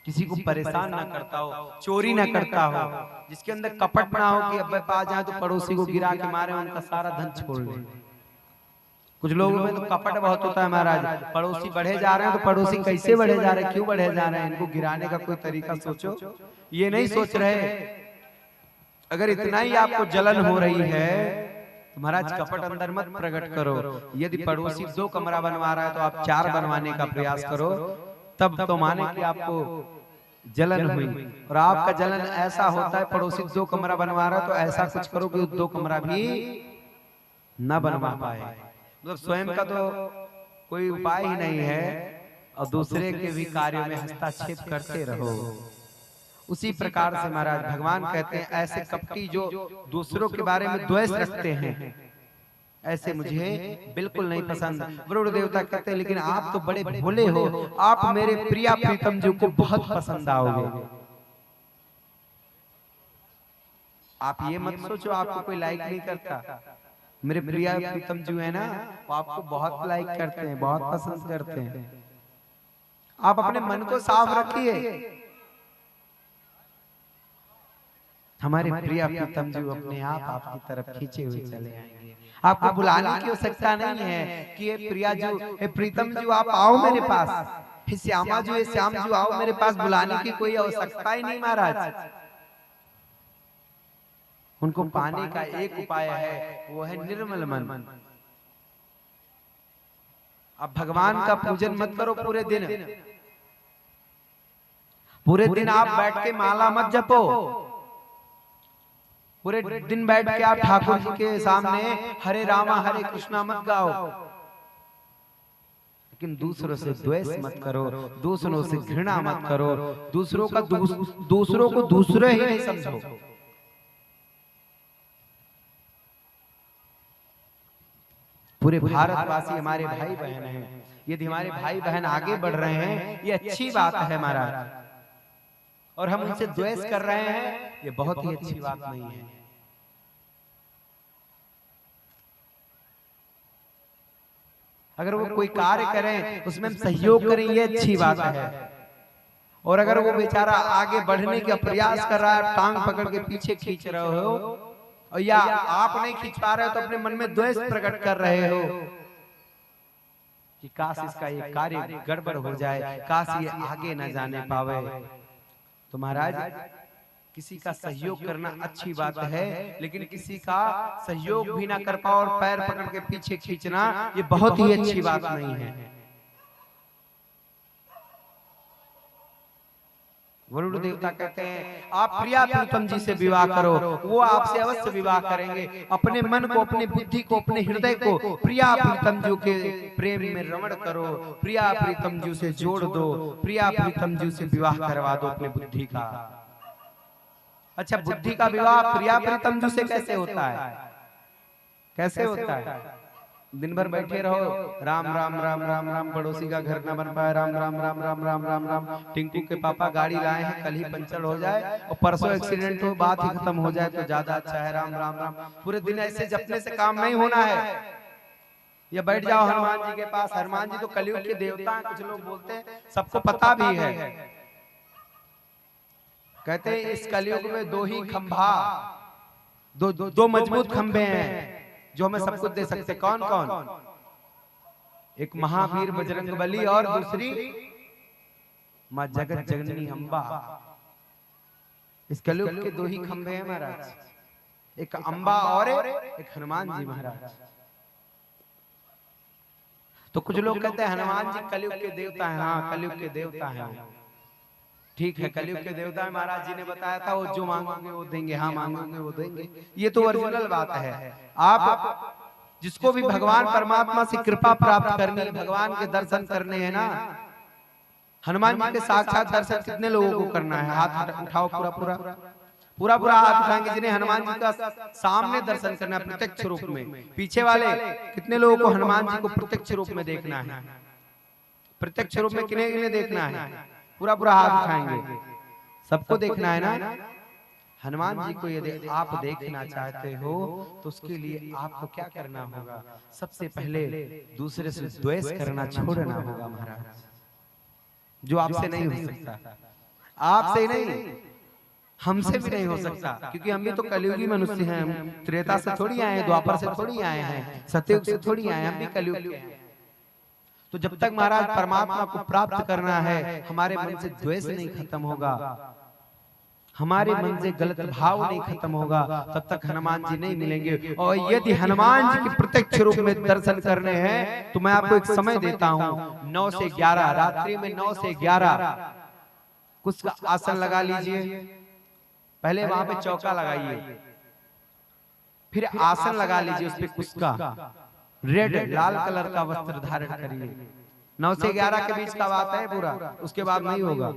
किसी को परेशान ना करता हो, चोरी ना करता हो, जिसके अंदर कपट ना हो कि अब पास जाए तो पड़ोसी को गिरा के मारे, उनका सारा धन छोड़ ले। कुछ लोगों में तो कपट बहुत होता है महाराज। पड़ोसी बढ़े जा रहे हैं तो पड़ोसी कैसे बढ़े जा रहे हैं, क्यों बढ़े जा रहे हैं, इनको गिराने का कोई तरीका सोचो। ये नहीं सोच रहे। अगर इतना ही आपको जलन हो रही है तो महाराज कपट अंदर मत प्रकट करो। यदि पड़ोसी 2 कमरा बनवा रहा है तो आप 4 बनवाने का प्रयास करो, तब तो माने कि आपको जलन हुई। और आपका जलन ऐसा होता है, पड़ोसी 2 कमरा बनवा रहा है तो ऐसा कुछ करो कि 2 कमरा भी न बनवा पाए। मतलब स्वयं का तो कोई उपाय ही नहीं है और दूसरे के भी कार्यों में हस्तक्षेप करते रहो। उसी प्रकार से महाराज भगवान कहते हैं ऐसे कपटी जो दूसरों के बारे में द्वेष रखते हैं, ऐसे मुझे बिल्कुल नहीं पसंद। वरुण देवता कहते हैं लेकिन आप तो बड़े भोले हो, आप मेरे प्रिया प्रीतम जी को बहुत पसंद आओगे। आप ये मत सोचो आपको कोई लाइक नहीं करता। मेरे प्रिया प्रीतम जी है ना, वो आपको बहुत लाइक करते हैं, बहुत पसंद करते हैं। आप अपने मन को साफ रखिए। हमारे प्रिया प्रीतम जी अपने आप आपकी तरफ खींचे हुए चले आएंगे। आपको बुलाने की आवश्यकता नहीं है कि ये प्रिया जी, ये प्रीतम जी आप आओ मेरे पास, हे श्यामा जी, ये श्याम जी आओ मेरे पास। बुलाने की कोई आवश्यकता ही नहीं महाराज। उनको पाने का एक उपाय है, वो है निर्मल मन। अब भगवान का पूजन मत करो पूरे दिन। पूरे दिन आप बैठ के माला मत जपो। पूरे दिन बैठ के आप ठाकुर जी के सामने हरे रामा हरे कृष्णा मत गाओ। लेकिन दूसरों से द्वेष मत करो, दूसरों से घृणा मत करो, दूसरों को दूसरे ही नहीं समझो। पूरे भारतवासी हमारे भाई बहन हैं। यदि हमारे भाई बहन आगे बढ़ रहे हैं, ये अच्छी बात है महाराज, और हम उनसे द्वेष कर रहे हैं, ये बहुत ही अच्छी बात नहीं है। अगर वो कोई कार्य करें उसमें हम सहयोग करें, ये अच्छी बात है। और अगर वो बेचारा आगे बढ़ने का प्रयास कर रहा है, टांग पकड़ के पीछे खींच रहे हो, और या आप नहीं खींच पा रहे हो, तो अपने मन में द्वेष प्रकट कर रहे हो कि काश इसका ये कार्य गड़बड़ हो जाए, काश ये आगे न जाने पावे। तो महाराज, किसी का सहयोग करना अच्छी बात है, लेकिन किसी का सहयोग भी ना कर पाओ और पैर पकड़ के पीछे खींचना, ये बहुत ही अच्छी बात नहीं है। वरुण देवता कहते हैं आप प्रिया प्रीतम जी से विवाह करो, वो आपसे अवश्य विवाह करेंगे। अपने मन को, अपनी बुद्धि को, अपने हृदय को प्रिया प्रीतम जी के प्रेम में रमण करो, प्रिया प्रीतम जी से जोड़ दो, प्रिया प्रीतम जी से विवाह करवा दो अपने बुद्धि का। अच्छा, बुद्धि का विवाह प्रिया प्रीतम जी से कैसे होता है? कैसे होता है? दिन भर बैठे रहो, राम राम राम राम राम, पड़ोसी का घर न बन पाए, राम राम राम राम राम राम राम, टिंकू के पापा गाड़ी लाए हैं, कल ही पंचर हो जाए और परसों एक्सीडेंट हो, बात ही खत्म हो जाए तो ज्यादा अच्छा है, राम राम राम। पूरे दिन ऐसे जपने से काम नहीं होना है। या बैठ जाओ हनुमान जी के पास, हनुमान जी तो कलयुग के देवता हैं, कुछ लोग बोलते हैं, सबको पता भी है। कहते हैं इस कलयुग में दो ही खंभा, दो मजबूत खंभे हैं जो हमें सब कुछ दे सकते। कौन कौन? एक महावीर बजरंग बली और दूसरी मां जगत जननी अम्बा। इस कलयुग के दो ही खंभे हैं महाराज, एक अम्बा और एक हनुमान जी महाराज। तो कुछ लोग कहते हैं हनुमान जी कलयुग के देवता हैं। हाँ, कलयुग के देवता हैं, ठीक है, कलयुग के देवता महाराज जी ने बताया था, वो जो मांगोगे वो देंगे। हाँ, मांगोगे वो देंगे, ये तो ओरिजिनल बात है। आप जिसको भी भगवान परमात्मा से कृपा प्राप्त करनी है, भगवान के दर्शन करने हैं ना, हनुमान जी के साक्षात दर्शन कितने लोगों को करना है? हाथ उठाओ, पूरा पूरा पूरा पूरा हाथ उठाएंगे जिन्हें हनुमान जी का सामने दर्शन करना है, प्रत्यक्ष रूप में। पीछे वाले कितने लोगों को हनुमान जी को प्रत्यक्ष रूप में देखना है? प्रत्यक्ष रूप में किन्हें किन्हें देखना है? पूरा पूरा हाथ उठाएंगे, सबको देखना है ना। हनुमान जी को यदि आप देखना चाहते हो तो उसके लिए आपको क्या करना होगा? सबसे पहले दूसरे से द्वेष करना छोड़ना होगा महाराज, जो आपसे नहीं हो सकता। आपसे ही नहीं, हमसे भी नहीं हो सकता, क्योंकि हम भी तो कलयुगी मनुष्य हैं। हम त्रेता से थोड़ी आए हैं, द्वापर से थोड़ी आए हैं, सतयुग से थोड़ी आए हैं, हम भी कलयुग के हैं। तो जब तक महाराज परमात्मा को प्राप्त करना है, हमारे मन से द्वेष नहीं खत्म होगा, हमारे मन से गलत भाव नहीं खत्म होगा, तब तक हनुमान जी नहीं मिलेंगे। और यदि हनुमान जी के प्रत्यक्ष रूप में दर्शन करने हैं तो मैं आपको एक समय देता हूं, 9 से 11, रात्रि में 9 से 11 कुछ का आसन लगा लीजिए। पहले वहां पे चौका लगाइए, फिर आसन लगा लीजिए, उस पे कुछ का रेड लाल कलर का वस्त्र धारण करिए। 9 से 11 के बीच का बात है पूरा, उसके बाद नहीं होगा।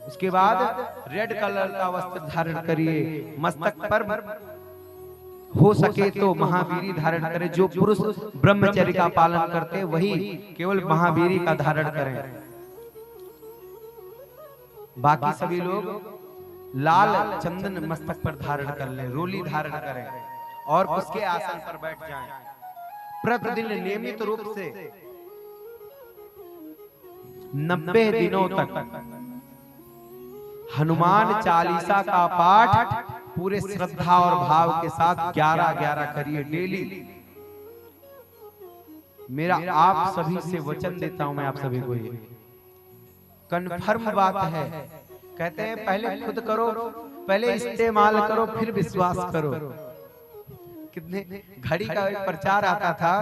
उसके बाद रेड कलर का वस्त्र धारण करिए, मस्तक पर हो सके तो महावीरी धारण करें। जो पुरुष ब्रह्मचर्य का पालन करते वही केवल महावीरी का धारण करें, बाकी सभी लोग लाल चंदन मस्तक पर धारण कर लें, रोली धारण करें और उसके आसन पर बैठ जाएं। प्रतिदिन नियमित रूप से 90 दिनों तक हनुमान चालीसा का पाठ पूरे श्रद्धा और भाव के साथ 11-11 करिए डेली। मेरा आप सभी से वचन देता हूं, मैं आप सभी को ये कन्फर्म बात है। कहते हैं पहले खुद करो, पहले इस्तेमाल करो, फिर विश्वास करो। कितने घड़ी का एक प्रचार आता था,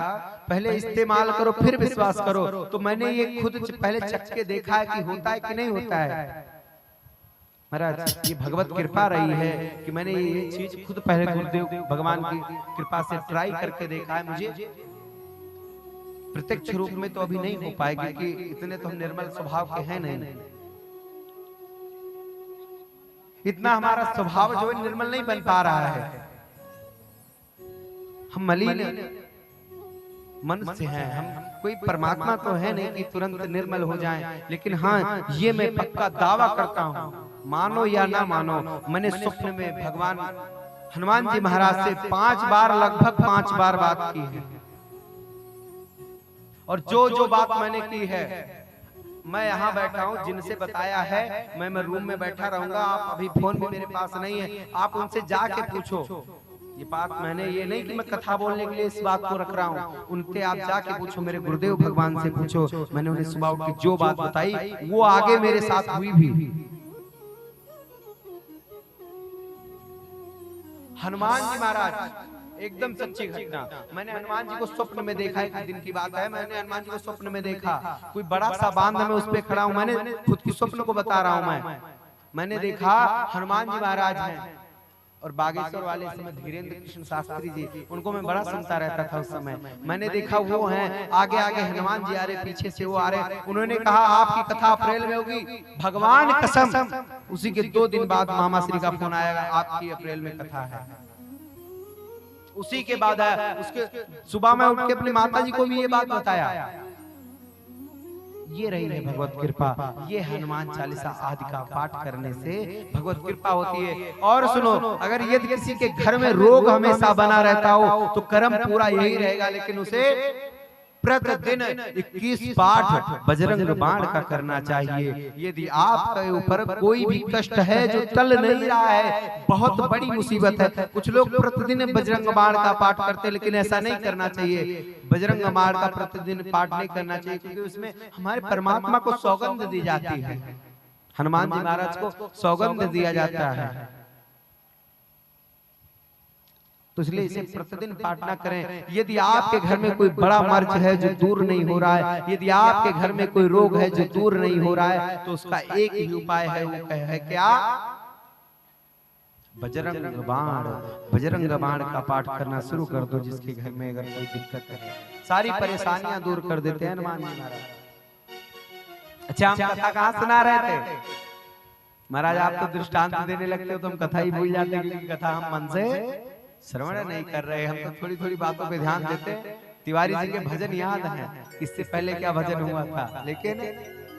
पहले इस्तेमाल करो फिर विश्वास करो। तो मैंने ये खुद पहले चख के देखा है कि होता है कि नहीं होता है महाराज। ये भगवत कृपा रही है कि मैंने ये चीज खुद पहले गुरुदेव भगवान की कृपा से ट्राई करके देखा है। मुझे प्रत्यक्ष रूप में तो अभी नहीं हो पाएगी, क्योंकि इतने तो हम निर्मल स्वभाव के हैं नहीं, इतना हमारा स्वभाव जो है निर्मल नहीं बन पा रहा है। हम मलिन मनुष्य हैं, हम कोई परमात्मा तो है नहीं कि तुरंत निर्मल हो जाएं। लेकिन हाँ, ये मैं पक्का दावा करता हूँ, मानो या ना मानो, मैंने स्वप्न में भगवान हनुमान जी महाराज से 5 बार, लगभग 5 बार बात की है। और जो जो बात मैंने की है, मैं यहाँ बैठा हूँ, जिनसे बताया है, मैं रूम में बैठा रहूंगा। आप अभी फोन भी मेरे पास नहीं है, आप उनसे जाके पूछो। ये बात मैंने, ये नहीं कि मैं कथा बोलने के लिए इस बात को रख रहा हूँ, उनके आप जाके पूछो, मेरे गुरुदेव भगवान से पूछो। मैंने उन्हें सुबह उठ के जो बात बताई वो आगे मेरे साथ हुई भी। हनुमान जी महाराज एकदम सच्ची घटना। मैंने हनुमान जी को स्वप्न में देखा, एक दिन की बात है, मैंने हनुमान जी को स्वप्न में देखा। कोई बड़ा सा बांध में उस पे खड़ा हूं, मैंने खुद की स्वप्न को बता रहा हूं। मैंने देखा हनुमान जी महाराज हैं, और बागेश्वर वाले समय धीरेन्द्र कृष्ण शास्त्री जी, उनको मैं बड़ा सुनता रहता था उस समय। मैंने देखा वो हैं, आगे आगे हनुमान जी आ रहे, पीछे से वो आ रहे। उन्होंने कहा आपकी कथा अप्रैल में होगी, भगवान कसम। उसी के 2 दिन बाद मामा श्री का फोन आएगा, आपकी अप्रैल में कथा है। उसी के बाद आया, उसके सुबह में उठ के अपनी माता जी को भी ये बात बताया। ये रही है भगवत कृपा। ये हनुमान चालीसा आदि का पाठ करने से भगवत कृपा होती है। और सुनो, अगर यदि किसी के घर में रोग हमेशा बना रहता हो तो कर्म पूरा यही रहेगा, लेकिन उसे प्रतिदिन 21 पाठ बजरंग बाण का करना चाहिए। यदि आपके ऊपर कोई भी कष्ट है जो टल नहीं रहा है, बहुत बड़ी मुसीबत है। कुछ लोग प्रतिदिन बजरंग बाण का पाठ करते, लेकिन ऐसा नहीं करना चाहिए। बजरंग बाण का प्रतिदिन पाठ नहीं करना चाहिए, क्योंकि उसमें हमारे परमात्मा को सौगंध दी जाती है। हनुमान जी महाराज को सौगंध दिया जाता है, तो इसलिए इसे प्रतिदिन पाठ ना करें। यदि आपके घर में कोई बड़ा मर्ज है जो दूर नहीं हो रहा है, यदि आपके घर में कोई रोग है जो दूर नहीं हो रहा है, तो उसका एक ही उपाय है, वो है क्या? बजरंग बाण। बजरंग बाण का पाठ करना शुरू कर दो। जिसके घर में अगर कोई दिक्कत है, सारी परेशानियां दूर कर देते हैं हनुमान जी महाराज। अच्छा, हम कथा कहाँ सुना रहे थे महाराज? आप तो दृष्टांत देने लगते हो तो हम कथा ही भूल जाते हैं, क्योंकि कथा हम मन से श्रवण नहीं कर रहे। हम तो थोड़ी थोड़ी बातों पे ध्यान देते। तिवारी जी के भजन याद हैं, इससे पहले क्या भजन हुआ था, लेकिन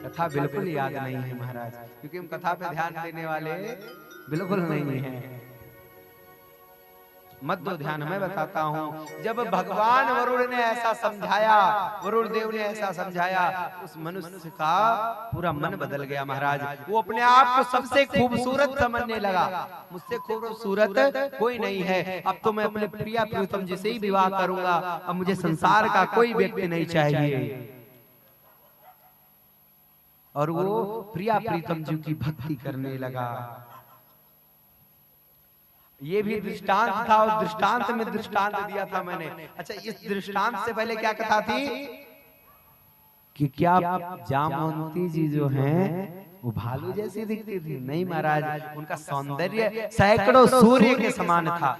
कथा बिल्कुल याद नहीं है महाराज, क्योंकि हम कथा पे ध्यान देने वाले बिल्कुल नहीं है। मत दो ध्यान, मैं बताता हूँ। जब भगवान वरुण ने ऐसा समझाया, वरुण देव ने ऐसा समझाया, उस मनुष्य का पूरा मन बदल गया महाराज। वो अपने आप को सबसे खूबसूरत समझने लगा। मुझसे खूबसूरत कोई नहीं है, अब तो मैं अपने प्रिया प्रीतम जी से ही विवाह करूंगा, अब मुझे संसार का कोई व्यक्ति नहीं चाहिए। और वो प्रिया प्रीतम जी की भक्ति करने लगा। ये भी दृष्टांत था, और दृष्टांत में दृष्टांत दिया था मैंने। अच्छा, इस दृष्टांत से पहले क्या कथा थी कि क्या जामवंती जी जो हैं वो भालू जैसी दिखती थी? नहीं महाराज, उनका सौंदर्य सैकड़ों सूर्य के समान था।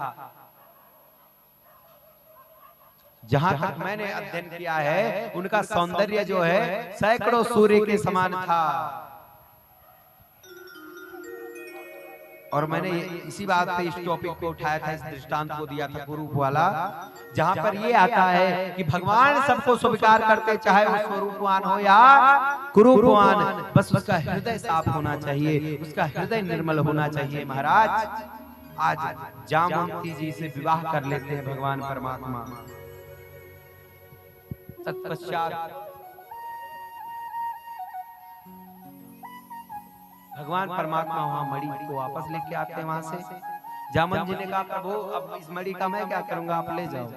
जहां तक मैंने अध्ययन किया है, उनका सौंदर्य जो है सैकड़ों सूर्य के समान था। और मैंने इसी बात पे इस टॉपिक को उठाया था, इस दृष्टांत को दिया था कुरूप वाला, जहां पर ये आता है कि भगवान सबको स्वीकार करते, चाहे वो स्वरूपवान हो या कुरूपवान, बस उसका हृदय साफ होना चाहिए, उसका हृदय निर्मल होना चाहिए। महाराज, आज जामवंती जी से विवाह कर लेते हैं भगवान परमात्मा। तत्पश्चात भगवान परमात्मा वहां मणि को वापस लेके आते हैं वहां से। जामवंत जी ने कहा प्रभु, अब इस मणि का मैं क्या करूंगा, आप ले जाओ।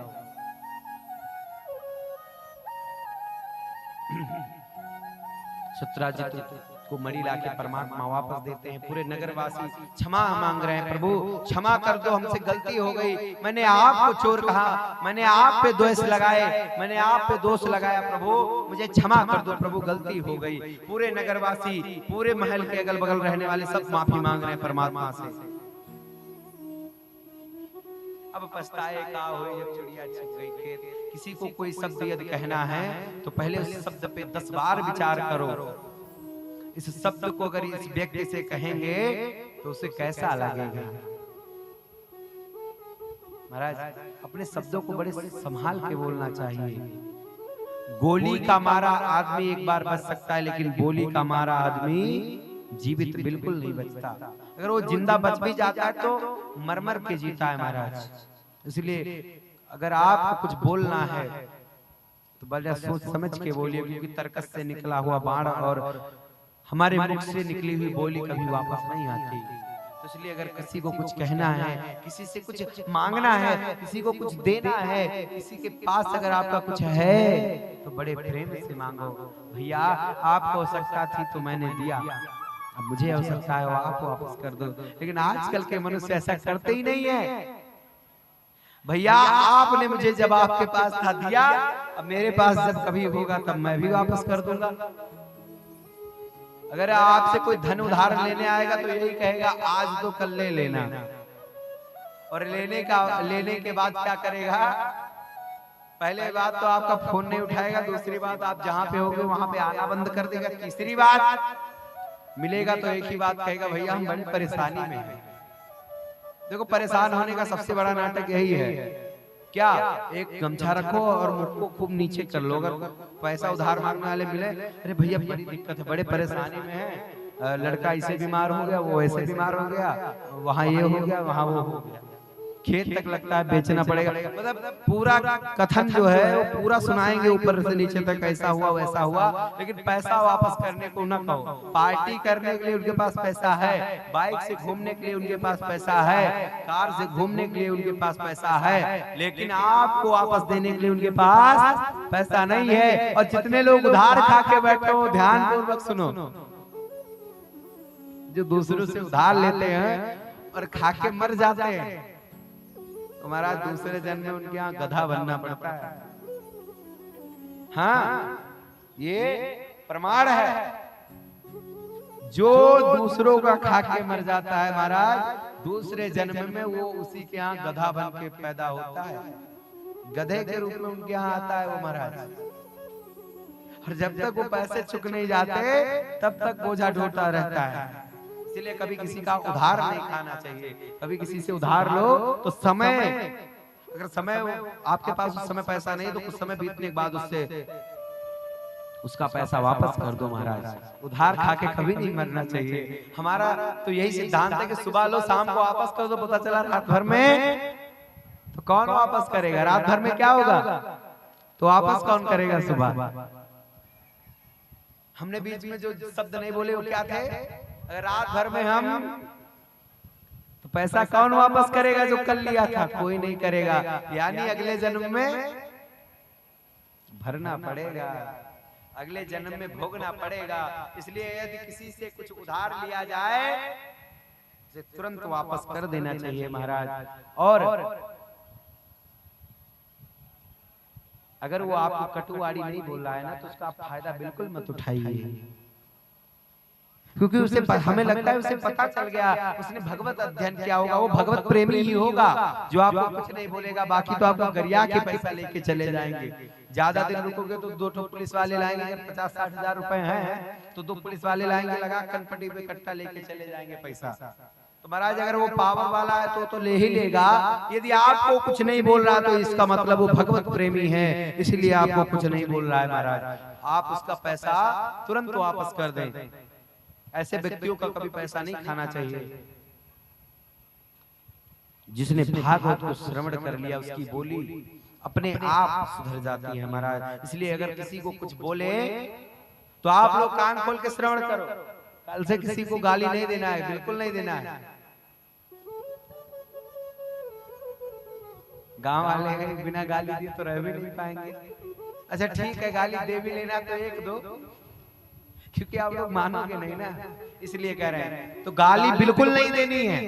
सत्राजित को मणि लाके परमात्मा वापस देते हैं। पूरे नगरवासी क्षमा मांग रहे हैं, प्रभु क्षमा कर दो, हमसे गलती हो गई, मैंने आपको चोर कहा, मैंने आप पे दोष लगाए, मैंने आप पे दोष लगाया, प्रभु मुझे क्षमा कर दो, प्रभु गलती हो गई। पूरे नगरवासी, पूरे महल के अगल बगल रहने वाले सब माफी मांग रहे हैं परमात्मा से। अब पछताए का हो जब चिड़िया छिप गई खेत। किसी को कोई शब्द यदि कहना है तो पहले उस शब्द पे 10 बार विचार करो। इस शब्द को अगर इस व्यक्ति से कहेंगे तो उसे कैसा लगेगा। महाराज अपने शब्दों को बड़े संभाल के बोलना चाहिए। गोली का मारा आदमी एक बार बच सकता है, लेकिन बोली का मारा आदमी जीवित बिल्कुल नहीं बचता। अगर वो जिंदा बच भी जाता है तो मर मर के जीता है महाराज। इसलिए अगर आपको कुछ बोलना है तो बड़ा सोच समझ के बोलिए, क्योंकि तर्कस से निकला हुआ बाण और हमारे मुख से निकली हुई बोली कभी वापस नहीं आती। तो इसलिए अगर किसी को कुछ कहना है, किसी से कुछ मांगना है, किसी को कुछ देना है, किसी के पास अगर आपका कुछ है तो बड़े प्रेम से मांगो। भैया आपको आवश्यकता थी तो मैंने दिया, अब मुझे आवश्यकता है आप वापस कर दो। लेकिन आजकल के मनुष्य ऐसा करते ही नहीं है। भैया आपने मुझे जब आपके पास था दिया, अब मेरे पास जब कभी होगा तब मैं भी वापस कर दूंगा। अगर आपसे कोई धन उधार लेने आएगा तो यही कहेगा आज तो कल ले लेना, और लेने के बाद क्या करेगा? पहले बात तो आपका फोन नहीं उठाएगा, दूसरी बात आप जहां पे होगे वहां पे आना बंद कर देगा, तीसरी बात मिलेगा तो एक ही बात कहेगा भैया हम बड़ी परेशानी में हैं। देखो परेशान होने का सबसे बड़ा नाटक यही है, क्या एक गमछा रखो और मुख को खूब नीचे कर लो। अगर पैसा उधार मांगने वाले मिले, अरे भैया बड़ी दिक्कत है, बड़े परेशानी में है, लड़का इसे बीमार हो गया, वो ऐसे बीमार हो गया, वहाँ ये हो गया, वहाँ वो हो गया, खेत तक लगता है बेचना पड़ेगा। मतलब पूरा कथन जो है वो पूरा सुनाएंगे ऊपर से नीचे तक, ऐसा हुआ वैसा हुआ, लेकिन पैसा वापस करने को ना कहो। पार्टी करने के लिए उनके पास पैसा है, बाइक से घूमने के लिए उनके पास पैसा है, कार से घूमने के लिए उनके पास पैसा है, लेकिन आपको वापस देने के लिए उनके पास पैसा नहीं है। और जितने लोग उधार खा के बैठे हो ध्यान पूर्वक सुनो, जो दूसरों से उधार लेते हैं और खा के मर जाते हैं, हमारा दूसरे जन्म में उनके यहाँ गधा बनना पड़ता है। हाँ ये प्रमाण है। जो दूसरों का खा के मर जाता है महाराज, दूसरे जन्म में वो उसी के यहाँ गधा बन के पैदा होता है, गधे के रूप में उनके यहाँ आता है वो महाराज। और जब तक वो पैसे चुक नहीं जाते तब तक बोझा ढोता रहता है। इसलिए कभी किसी का उधार नहीं खाना चाहिए। कभी किसी से उधार लो तो समय, अगर समय आपके पास उस समय पैसा नहीं तो कुछ समय बीतने के बाद उसका पैसा वापस कर दो महाराज। उधार खा के कभी नहीं मरना चाहिए। हमारा तो यही सिद्धांत है कि सुबह लो शाम को वापस कर दो। पता चला रात भर में तो कौन वापस करेगा? रात भर में क्या होगा तो वापस कौन करेगा सुबह? हमने बीच में जो शब्द नहीं बोले वो क्या थे? अगर रात भर में हम तो पैसा कौन वापस करेगा जो कल लिया था? कोई नहीं करेगा। यानी अगले जन्म में भरना पड़ेगा, अगले जन्म में भोगना पड़ेगा। इसलिए यदि किसी से कुछ उधार लिया जाए उसे तुरंत वापस कर देना चाहिए महाराज। और अगर वो आपको कटुवाड़ी नहीं बोल रहा है ना तो उसका आप फायदा बिल्कुल मत उठाइए, क्योंकि उसे हमें लगता है उसे पता चल गया, उसने भगवत अध्ययन किया होगा, वो भगवत प्रेमी ही होगा जो आपको कुछ नहीं बोलेगा। बाकी तो आपको गरिया के पैसा लेके चले जाएंगे। ज्यादा दिन रुकोगे तो 2 पुलिस वाले लाएंगे। अगर 50-60 हजार रुपए हैं तो 2 पुलिस वाले लाएंगे, लगा कनपट्टी पे कट्टा लेके चले जाएंगे पैसा। तो महाराज अगर वो पावर वाला है तो ले ही लेगा। यदि आपको कुछ नहीं बोल रहा तो इसका मतलब वो भगवत प्रेमी है, इसलिए आपको कुछ नहीं बोल रहा है महाराज। आप उसका पैसा तुरंत वापस कर दें। ऐसे व्यक्तियों का कभी पैसा नहीं खाना चाहिए। जिसने भागवत को श्रवण कर लिया उसकी बोली अपने आप सुधर जाती है महाराज। इसलिए अगर किसी को कुछ बोले तो आप लोग कान खोल के श्रवण करो। कल से किसी को गाली नहीं देना है, बिल्कुल नहीं देना है। गांव वाले हैं बिना गाली दिए तो रह भी नहीं पाएंगे। अच्छा ठीक है, गाली दे भी लेना तो 1-2, क्योंकि आप लोग मानोगे नहीं ना, इसलिए कह रहे हैं। तो गाली बिल्कुल नहीं देनी है,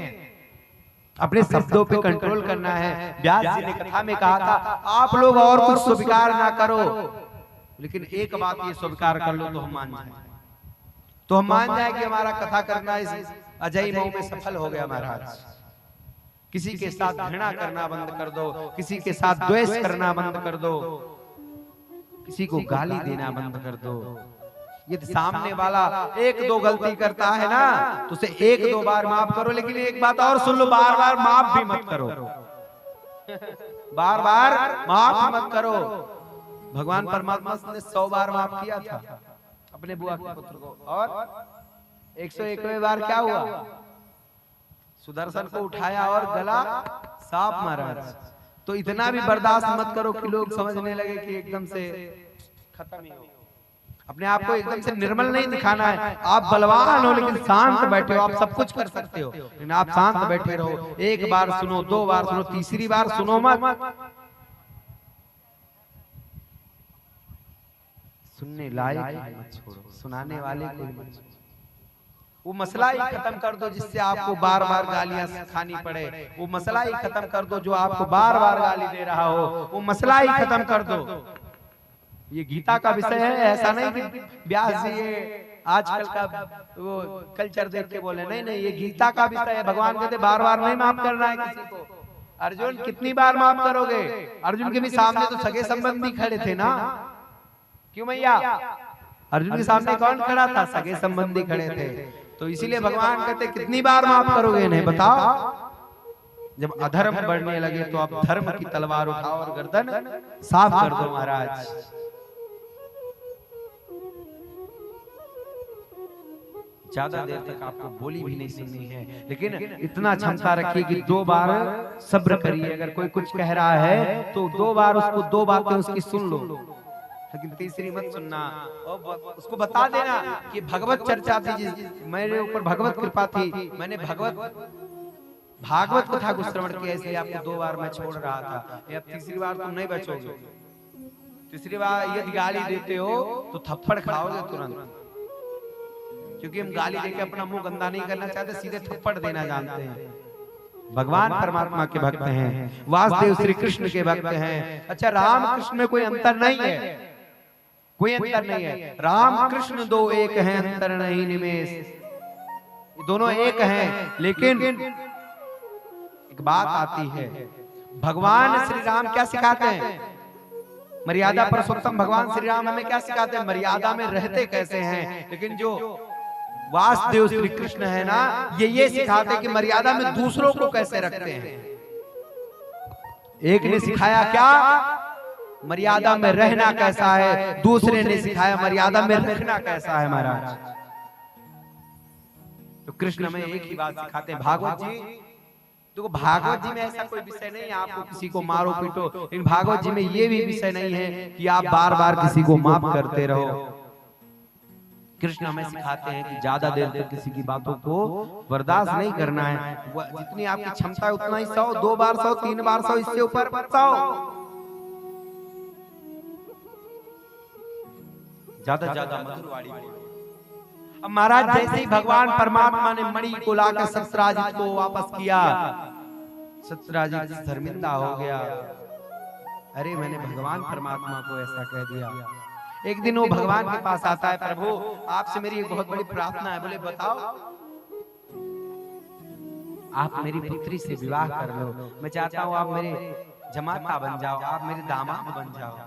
अपने शब्दों पे कंट्रोल करना है। व्यास जी ने कथा में कहा था आप लोग और कुछ स्वीकार ना करो, लेकिन एक बात ये स्वीकार कर लो तो हम मान जाए। तो हम मान जाए कि हमारा कथा करना इस अजय मऊ में सफल हो गया महाराज। किसी के साथ घृणा करना बंद कर दो, किसी के साथ द्वेष करना बंद कर दो, किसी को गाली देना बंद कर दो। यदि सामने वाला 1-2 गलती करता है ना तो उसे 1-2 बार माफ करो, लेकिन एक बात और सुन लो, बार बार माफ भी मत करो। बार बार माफ मत करो। भगवान परमात्मा ने 100 बार माफ किया था अपने बुआ के पुत्र को, और 101वें बार क्या हुआ, सुदर्शन को उठाया और गला साफ महाराज। तो इतना भी बर्दाश्त मत करो कि लोग समझने लगे कि एकदम से खत्म ही हो। अपने आप को एकदम से निर्मल नहीं दिखाना है। आप बलवान हो लेकिन शांत बैठे हो, आप सब कुछ कर सकते हो लेकिन आप शांत बैठे रहो। एक बार सुनो, 2 बार सुनो, तीसरी बार सुनो मत। सुनने लायक मत छोड़ो, सुनाने वाले को मत छोड़ो। वो मसला ही खत्म कर दो जिससे आपको बार बार गालियां खानी पड़े। वो मसला ही खत्म कर दो जो आपको बार बार गाली दे रहा हो, वो मसला ही खत्म कर दो। ये गीता का विषय है, ऐसा नहीं कि व्यास जी ये आजकल का वो कल्चर देख के बोले, नहीं नहीं, ये गीता का विषय है। भगवान कहते बार बार नहीं माफ करना है किसी को। अर्जुन कितनी बार माफ करोगे? अर्जुन के भी सामने तो सगे संबंधी खड़े थे ना, क्यों भैया? अर्जुन के सामने कौन खड़ा था? सगे संबंधी खड़े थे। तो इसीलिए भगवान कहते कितनी बार माफ करोगे इन्हें, बताओ। जब अधर्म बढ़ने लगे तो आप धर्म की तलवार उठाओ और गर्दन साफ कर दो महाराज। ज्यादा देर तक आपको बोली भी नहीं सुननी है, लेकिन इतना क्षमता रखिए कि 2 बार सब्र करिए। अगर कोई कुछ कह रहा है तो 2 बार उसको 2 बातें उसकी सुन लो, लेकिन तीसरी मत सुनना। और उसको बता देना कि भगवत चर्चा थी, मेरे ऊपर भगवत कृपा थी, मैंने भागवत कथा को श्रवण किया, इसलिए आपको 2 बार मैं छोड़ रहा था। या तीसरी बार तुम नहीं बचोगे। तीसरी बार यदि गाली देते हो तो थप्पड़ खाओगे तुरंत, क्योंकि हम गाली देके अपना मुंह गंदा नहीं करना चाहते, सीधे थप्पड़ देना जानते हैं। भगवान परमात्मा के भक्त हैं, वासुदेव श्री कृष्ण के भक्त हैं। अच्छा, राम कृष्ण में कोई अंतर नहीं है, कोई अंतर नहीं है। राम कृष्ण 2 एक हैं, अंतर नहीं निमेष, दोनों एक हैं। लेकिन एक बात आती है, भगवान श्री राम क्या सिखाते हैं? मर्यादा पुरुषोत्तम भगवान श्री राम हमें क्या सिखाते हैं? मर्यादा में रहते कैसे हैं। लेकिन जो वासुदेव श्री कृष्ण है ना, ये सिखाते कि मर्यादा में दूसरों को कैसे रखते हैं। एक ने सिखाया क्या? मर्यादा में रहना कैसा है। दूसरे ने सिखाया मर्यादा में रखना कैसा है महाराज। तो कृष्ण में एक ही बात सिखाते हैं। भागवत जी, देखो भागवत जी में ऐसा कोई विषय नहीं है आपको किसी को मारो पीटो, लेकिन भागवत जी में ये भी विषय नहीं है कि आप बार बार किसी को माफ करते रहो। कृष्ण हमें सिखाते हैं कि ज्यादा देर तक किसी की बातों को बर्दाश्त नहीं करना है। जितनी आपकी क्षमता है उतना ही सहो, 2 बार सहो, 3 बार सहो, इससे ऊपर मत सहो। ज्यादा मधुरवाणी। अब महाराज जैसे ही भगवान परमात्मा ने मणि को लाकर सत्यराजित को वापस किया, सत्यराजित शर्मिंदा हो गया। अरे मैंने भगवान परमात्मा को ऐसा कह दिया। एक दिन वो भगवान के पास आता है, प्रभु आपसे मेरी एक बहुत बड़ी प्रार्थना है। बोले बताओ। आप मेरी पुत्री से विवाह कर लो, मैं चाहता हूँ आप मेरे जमाता बन जाओ, आप मेरे दामाद बन जाओ।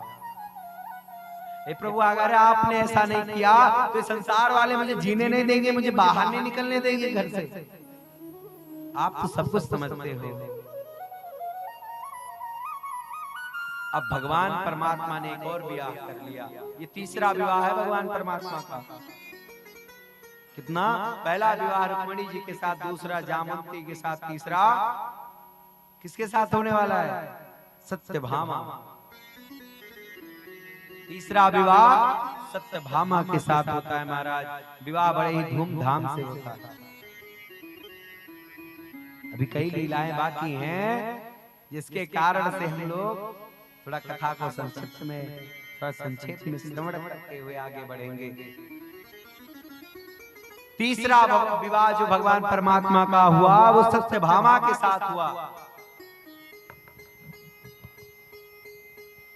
हे प्रभु अगर आपने ऐसा नहीं किया तो संसार वाले मुझे जीने नहीं देंगे, मुझे बाहर नहीं निकलने देंगे घर से। आप तो सब कुछ समझते हो। अब भगवान परमात्मा ने एक और विवाह कर लिया। ये तीसरा विवाह है भगवान परमात्मा का। कितना? पहला विवाह रुक्मिणी जी के साथ, दूसरा जामवंती के साथ, तीसरा किसके साथ होने वाला है? सत्यभामा। तीसरा विवाह सत्यभामा के साथ होता है महाराज। विवाह बड़े ही धूमधाम से होता है। अभी कई लीलाएं बाकी हैं जिसके कारण से हम लोग थोड़ा कथा को संक्षिप्त में, थोड़ा संक्षेप में श्रवण करते हुए आगे बढ़ेंगे। तीसरा विवाह जो भगवान परमात्मा का हुआ वो सत्यभामा के साथ हुआ।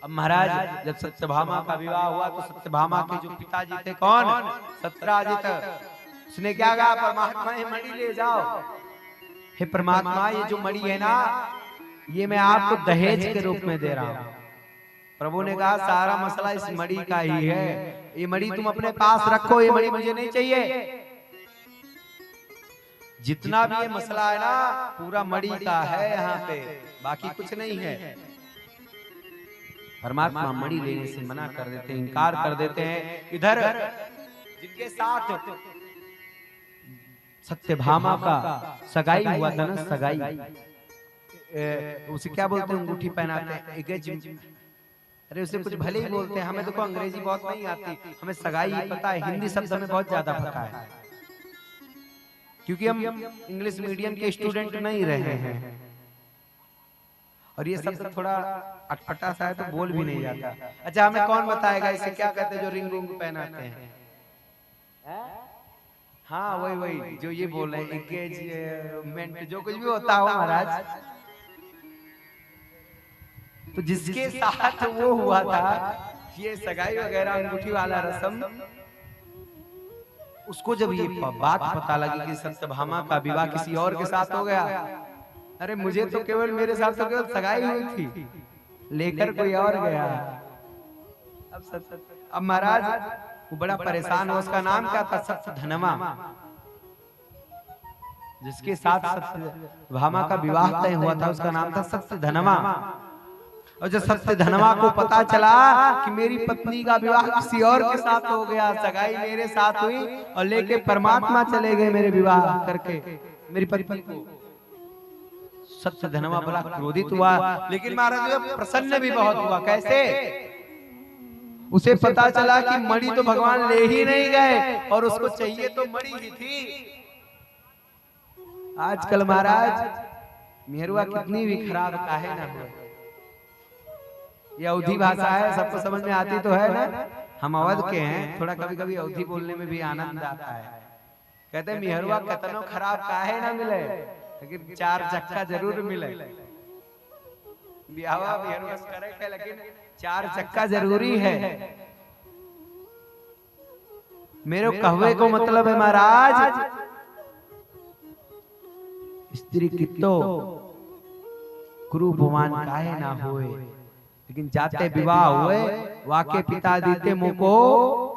अब महाराज जब सत्यभामा का विवाह हुआ तो सत्यभामा के जो पिताजी थे कौन? सत्यराजित। उसने क्या कहा? परमात्मा ये मणि ले जाओ। हे परमात्मा ये जो मणि है ना, ये मैं आपको दहेज के रूप में दे रहा हूं। प्रभु ने कहा सारा मसला इस मणि का ही है, ये मणि तुम अपने पास रखो, ये मणि मुझे नहीं चाहिए। जितना भी ये मसला है ना पूरा मणि का है यहाँ पे, बाकी कुछ नहीं है। परमात्मा मणि लेने से मना कर देते हैं, इनकार कर देते हैं। इधर जिनके साथ सत्यभामा का सगाई हुआ था ना, सगाई उसे क्या बोलते हैं, अंगूठी पहनाते हैं, अरे उसे कुछ भले ही बोलते हैं, हमें देखो अंग्रेजी बहुत नहीं आती, हमें सगाई पता है, हिंदी शब्द हमें बहुत ज्यादा पता है, क्योंकि हम इंग्लिश मीडियम के स्टूडेंट नहीं रहे हैं। और ये शब्द थोड़ा अटपटा सा है तो बोल भी नहीं जाता। अच्छा हमें कौन बताएगा इसे क्या कहते हैं जो रिंग रिंग पहनाते हैं? हाँ वही जो ये बोल रहे हैं, एंगेजमेंट जो कुछ भी होता हो महाराज। तो जिसके साथ वो हुआ था ये सगाई वगैरह अंगूठी वाला रस्म, उसको जब ये बात पता लगी कि सत्यभामा का विवाह किसी और के साथ हो गया, अरे मुझे तो केवल मेरे साथ तो केवल सगाई हुई थी, लेकर कोई और गया। अब महाराज वो बड़ा परेशान हुआ। उसका नाम क्या था? सत्यधनमा। जिसके साथ सत्यभामा का विवाह तय हुआ था उसका नाम था सत्यधनमा। और जब सत्यधनमा को पता चला कि मेरी पत्नी का विवाह किसी और के साथ हो गया, सगाई मेरे साथ हुई और लेके परमात्मा चले गए मेरे विवाह करके मेरी पत्नी को, सत्यधनमा बड़ा क्रोधित हुआ। लेकिन महाराज प्रसन्न भी बहुत हुआ। कैसे? उसे पता चला कि मणि तो भगवान ले ही नहीं गए और उसको चाहिए तो मणि ही थी। आजकल महाराज मेहरुआ कितनी भी खराब काहे ना हो, ये अवधी भाषा है, सबको समझ में आती तो है ना। हम अवध के हैं, थोड़ा कभी कभी अवधी बोलने में भी आनंद आता है। कहते हैं मेहरुआ कतनो खराब काहे ना मिले, लेकिन चार चक्का जरूर मिले। ब्यावा मेहरुआ करेक्ट है, लेकिन चार चक्का जरूरी है। मेरे कहवे को मतलब है महाराज, स्त्री कितो कुरुभवान काहे ना होए, लेकिन जाते विवाह हुए वाके पिता देते मुको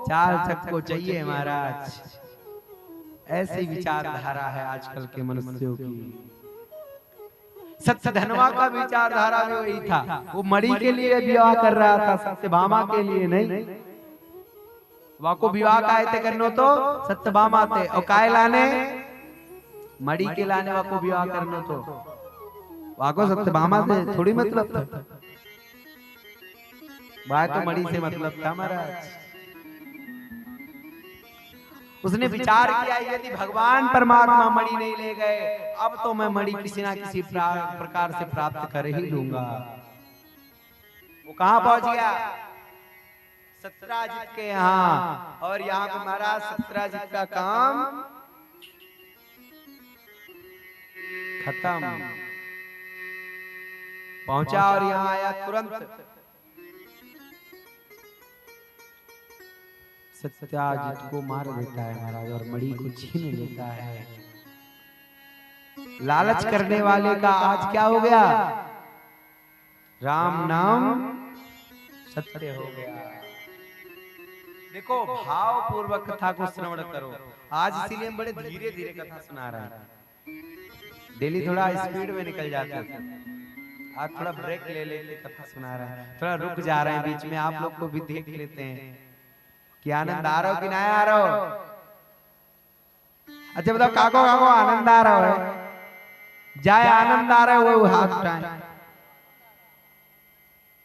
चार चक्को चाहिए महाराज। ऐसी विचारधारा है आजकल के मनुष्यों की। सत्यधनवा का विचारधारा भी वही था, वो मणि के लिए विवाह कर रहा था, सत्यभामा के लिए नहीं। वाको विवाह काहे थे करनो तो सत्यभामा थे, और काय लाने मणि के लाने वाको विवाह करनो तो वाको सत्यभामा से थोड़ी मतलब था, बात तो मणि से मतलब था महाराज। उसने विचार किया यदि भगवान परमात्मा मणि नहीं ले गए, अब तो मैं मणि किसी ना किसी प्रकार से प्राप्त कर ही लूंगा। वो कहां पहुंच गया? सत्यराजित के यहाँ। और यहाँ पे महाराज सत्यराजित का काम खत्म। पहुंचा और यहाँ आया तुरंत। सत्यराजित को मार देता है महाराज और मणि को छीन लेता है। लालच करने वाले का आज क्या हो गया? राम नाम सत्य हो गया। देखो भाव पूर्वक कथा को श्रवण करो। आज इसीलिए हम बड़े धीरे धीरे कथा सुना रहे हैं। डेली थोड़ा स्पीड में निकल जाते हैं, आज थोड़ा ब्रेक ले लेके कथा सुना रहे हैं, थोड़ा रुक जा रहे हैं बीच में, आप लोग को भी देख लेते हैं कि आनंद आ रहा हो कि नहीं आ रहा हो। अच्छा बताओ काको काको आनंद आ रहा है? जाए आनंद आ रहा है वो हाथ उठाएं।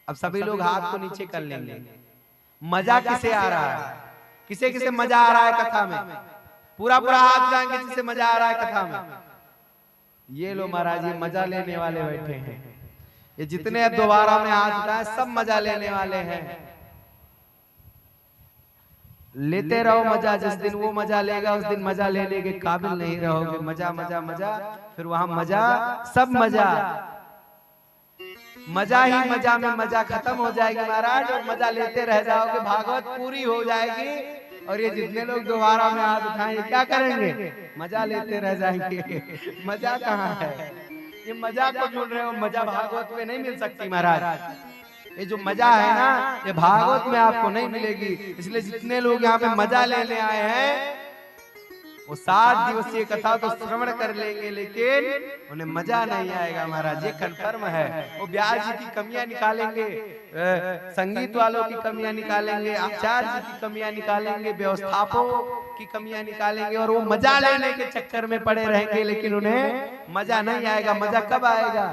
अब सभी लोग हाथ को नीचे कर लेंगे। मजा किसे आ रहा है? किसे किसे मजा आ रहा है कथा में? पूरा पूरा हाथ उठाएंगे जिसे मजा आ रहा है कथा में। ये लो महाराज, ये मजा लेने वाले बैठे हैं। ये जितने दोबारा में हाथ उठाए सब मजा लेने वाले हैं। लेते रहो मजा, जिस दिन वो मजा लेगा उस दिन मजा लेने के काबिल नहीं रहोगे। मजा मजा मजा, फिर वहां मजा, सब मजा, मजा ही मजा में मजा खत्म हो जाएगी महाराज, और मजा लेते रह जाओगे, भागवत पूरी हो जाएगी। और ये जितने लोग दोबारा में हाथ उठाएंगे क्या करेंगे? मजा लेते रह जाएंगे। मजा कहाँ है? ये मजा को ढूंढ रहे हो, मजा भागवत में नहीं मिल सकती महाराज। ये जो मजा है ना ये भागवत में आपको नहीं मिलेगी। इसलिए जितने लोग यहाँ पे मजा लेने आए हैं वो 7 दिवसीय कथा तो श्रवण कर लेंगे, लेकिन उन्हें मजा नहीं आएगा महाराज, ये कन्फर्म है। वो व्यास जी की कमियां निकालेंगे, संगीत वालों की कमियां निकालेंगे, आचार्य जी की कमियां निकालेंगे, व्यवस्थापकों की कमियां निकालेंगे, और वो मजा लेने के चक्कर में पड़े रहेंगे, लेकिन उन्हें मजा नहीं आएगा। मजा कब आएगा?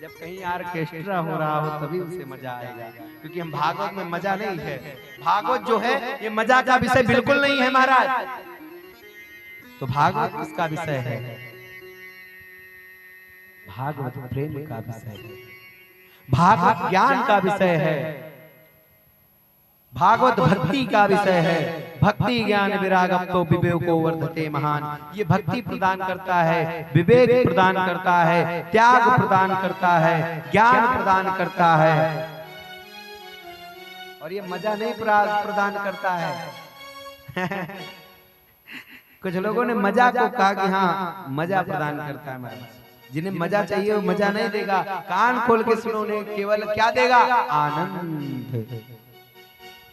जब कहीं ऑर्केस्ट्रा हो रहा हो तभी उसे मजा आएगा, क्योंकि हम भागवत में मजा नहीं है। भागवत जो है ये मजा का विषय बिल्कुल नहीं है महाराज। तो भागवत किसका विषय है? भागवत प्रेम का विषय है, भागवत ज्ञान का विषय है, भागवत भक्ति का विषय है। भक्ति ज्ञान विरागम तो विवेको वर्धते महान। ये भक्ति प्रदान करता है, विवेक प्रदान करता है, त्याग प्रदान करता है, ज्ञान प्रदान करता है, और ये मजा नहीं प्रदान करता है। कुछ लोगों ने मजा को कहा कि हाँ मजा प्रदान करता है महाराज। जिन्हें मजा चाहिए वो मजा नहीं देगा। कान खोल के सुनो, ने केवल क्या देगा? आनंद।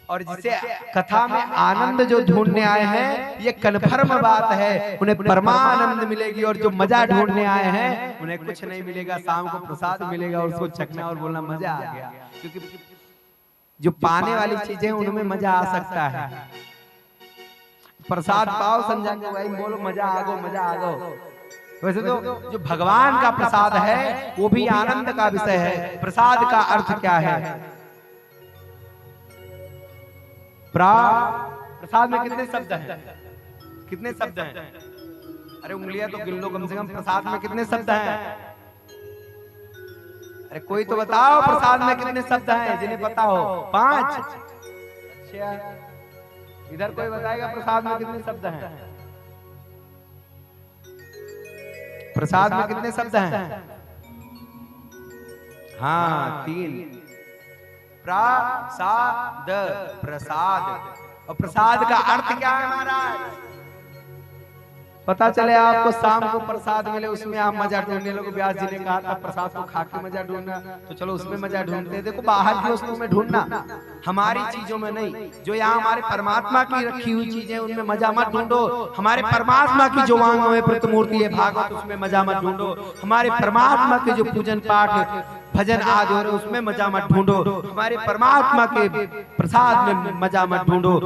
और जिसे कथा में आनंद जो ढूंढने आए हैं, ये कन्फर्म बात है, उन्हें परमानंद मिलेगी। और जो मजा ढूंढने आए हैं उन्हें कुछ नहीं मिलेगा। शाम को प्रसाद मिलेगा और उसको चखना और बोलना मजा आ गया, क्योंकि जो पाने वाली चीजें उनमें मजा आ सकता है। प्रसाद पाओ समझा के भाई बोलो मजा आ गो, मजा आ गो। वैसे तो जो भगवान का प्रसाद है वो भी आनंद का विषय है। प्रसाद का अर्थ क्या है? प्रसाद में कितने शब्द हैं? कितने शब्द हैं? अरे उंगलियां तो गिन लो कम से कम। प्रसाद में कितने शब्द हैं? अरे कोई तो बताओ प्रसाद में कितने शब्द हैं, जिन्हें पता हो। 5। अच्छा, इधर कोई बताएगा प्रसाद में कितने शब्द हैं? प्रसाद में कितने शब्द हैं? हाँ 3। प्रसाद, प्रसाद। और प्रसाद का अर्थ क्या है महाराज? पता चले आपको शाम को प्रसाद मिले, उसमें आप मजा ढूंढने लोग। व्यास जी ने कहा था प्रसाद को खा के मजा ढूंढना, तो चलो उसमें मजा ढूंढते हैं। देखो बाहर की वस्तुओं में ढूंढना, हमारी चीजों में नहीं। जो यहाँ हमारे परमात्मा की रखी हुई चीजें उनमें मजा मत ढूंढो। हमारे परमात्मा की जो वांग में प्रतिमूर्ति है भागवत, उसमें मजा मत ढूंढो। हमारे परमात्मा के जो पूजन पाठ भजन आदि हो रहे उसमें मजा मत ढूंढो। हमारे परमात्मा के प्रसाद में मजा मत ढूंढो।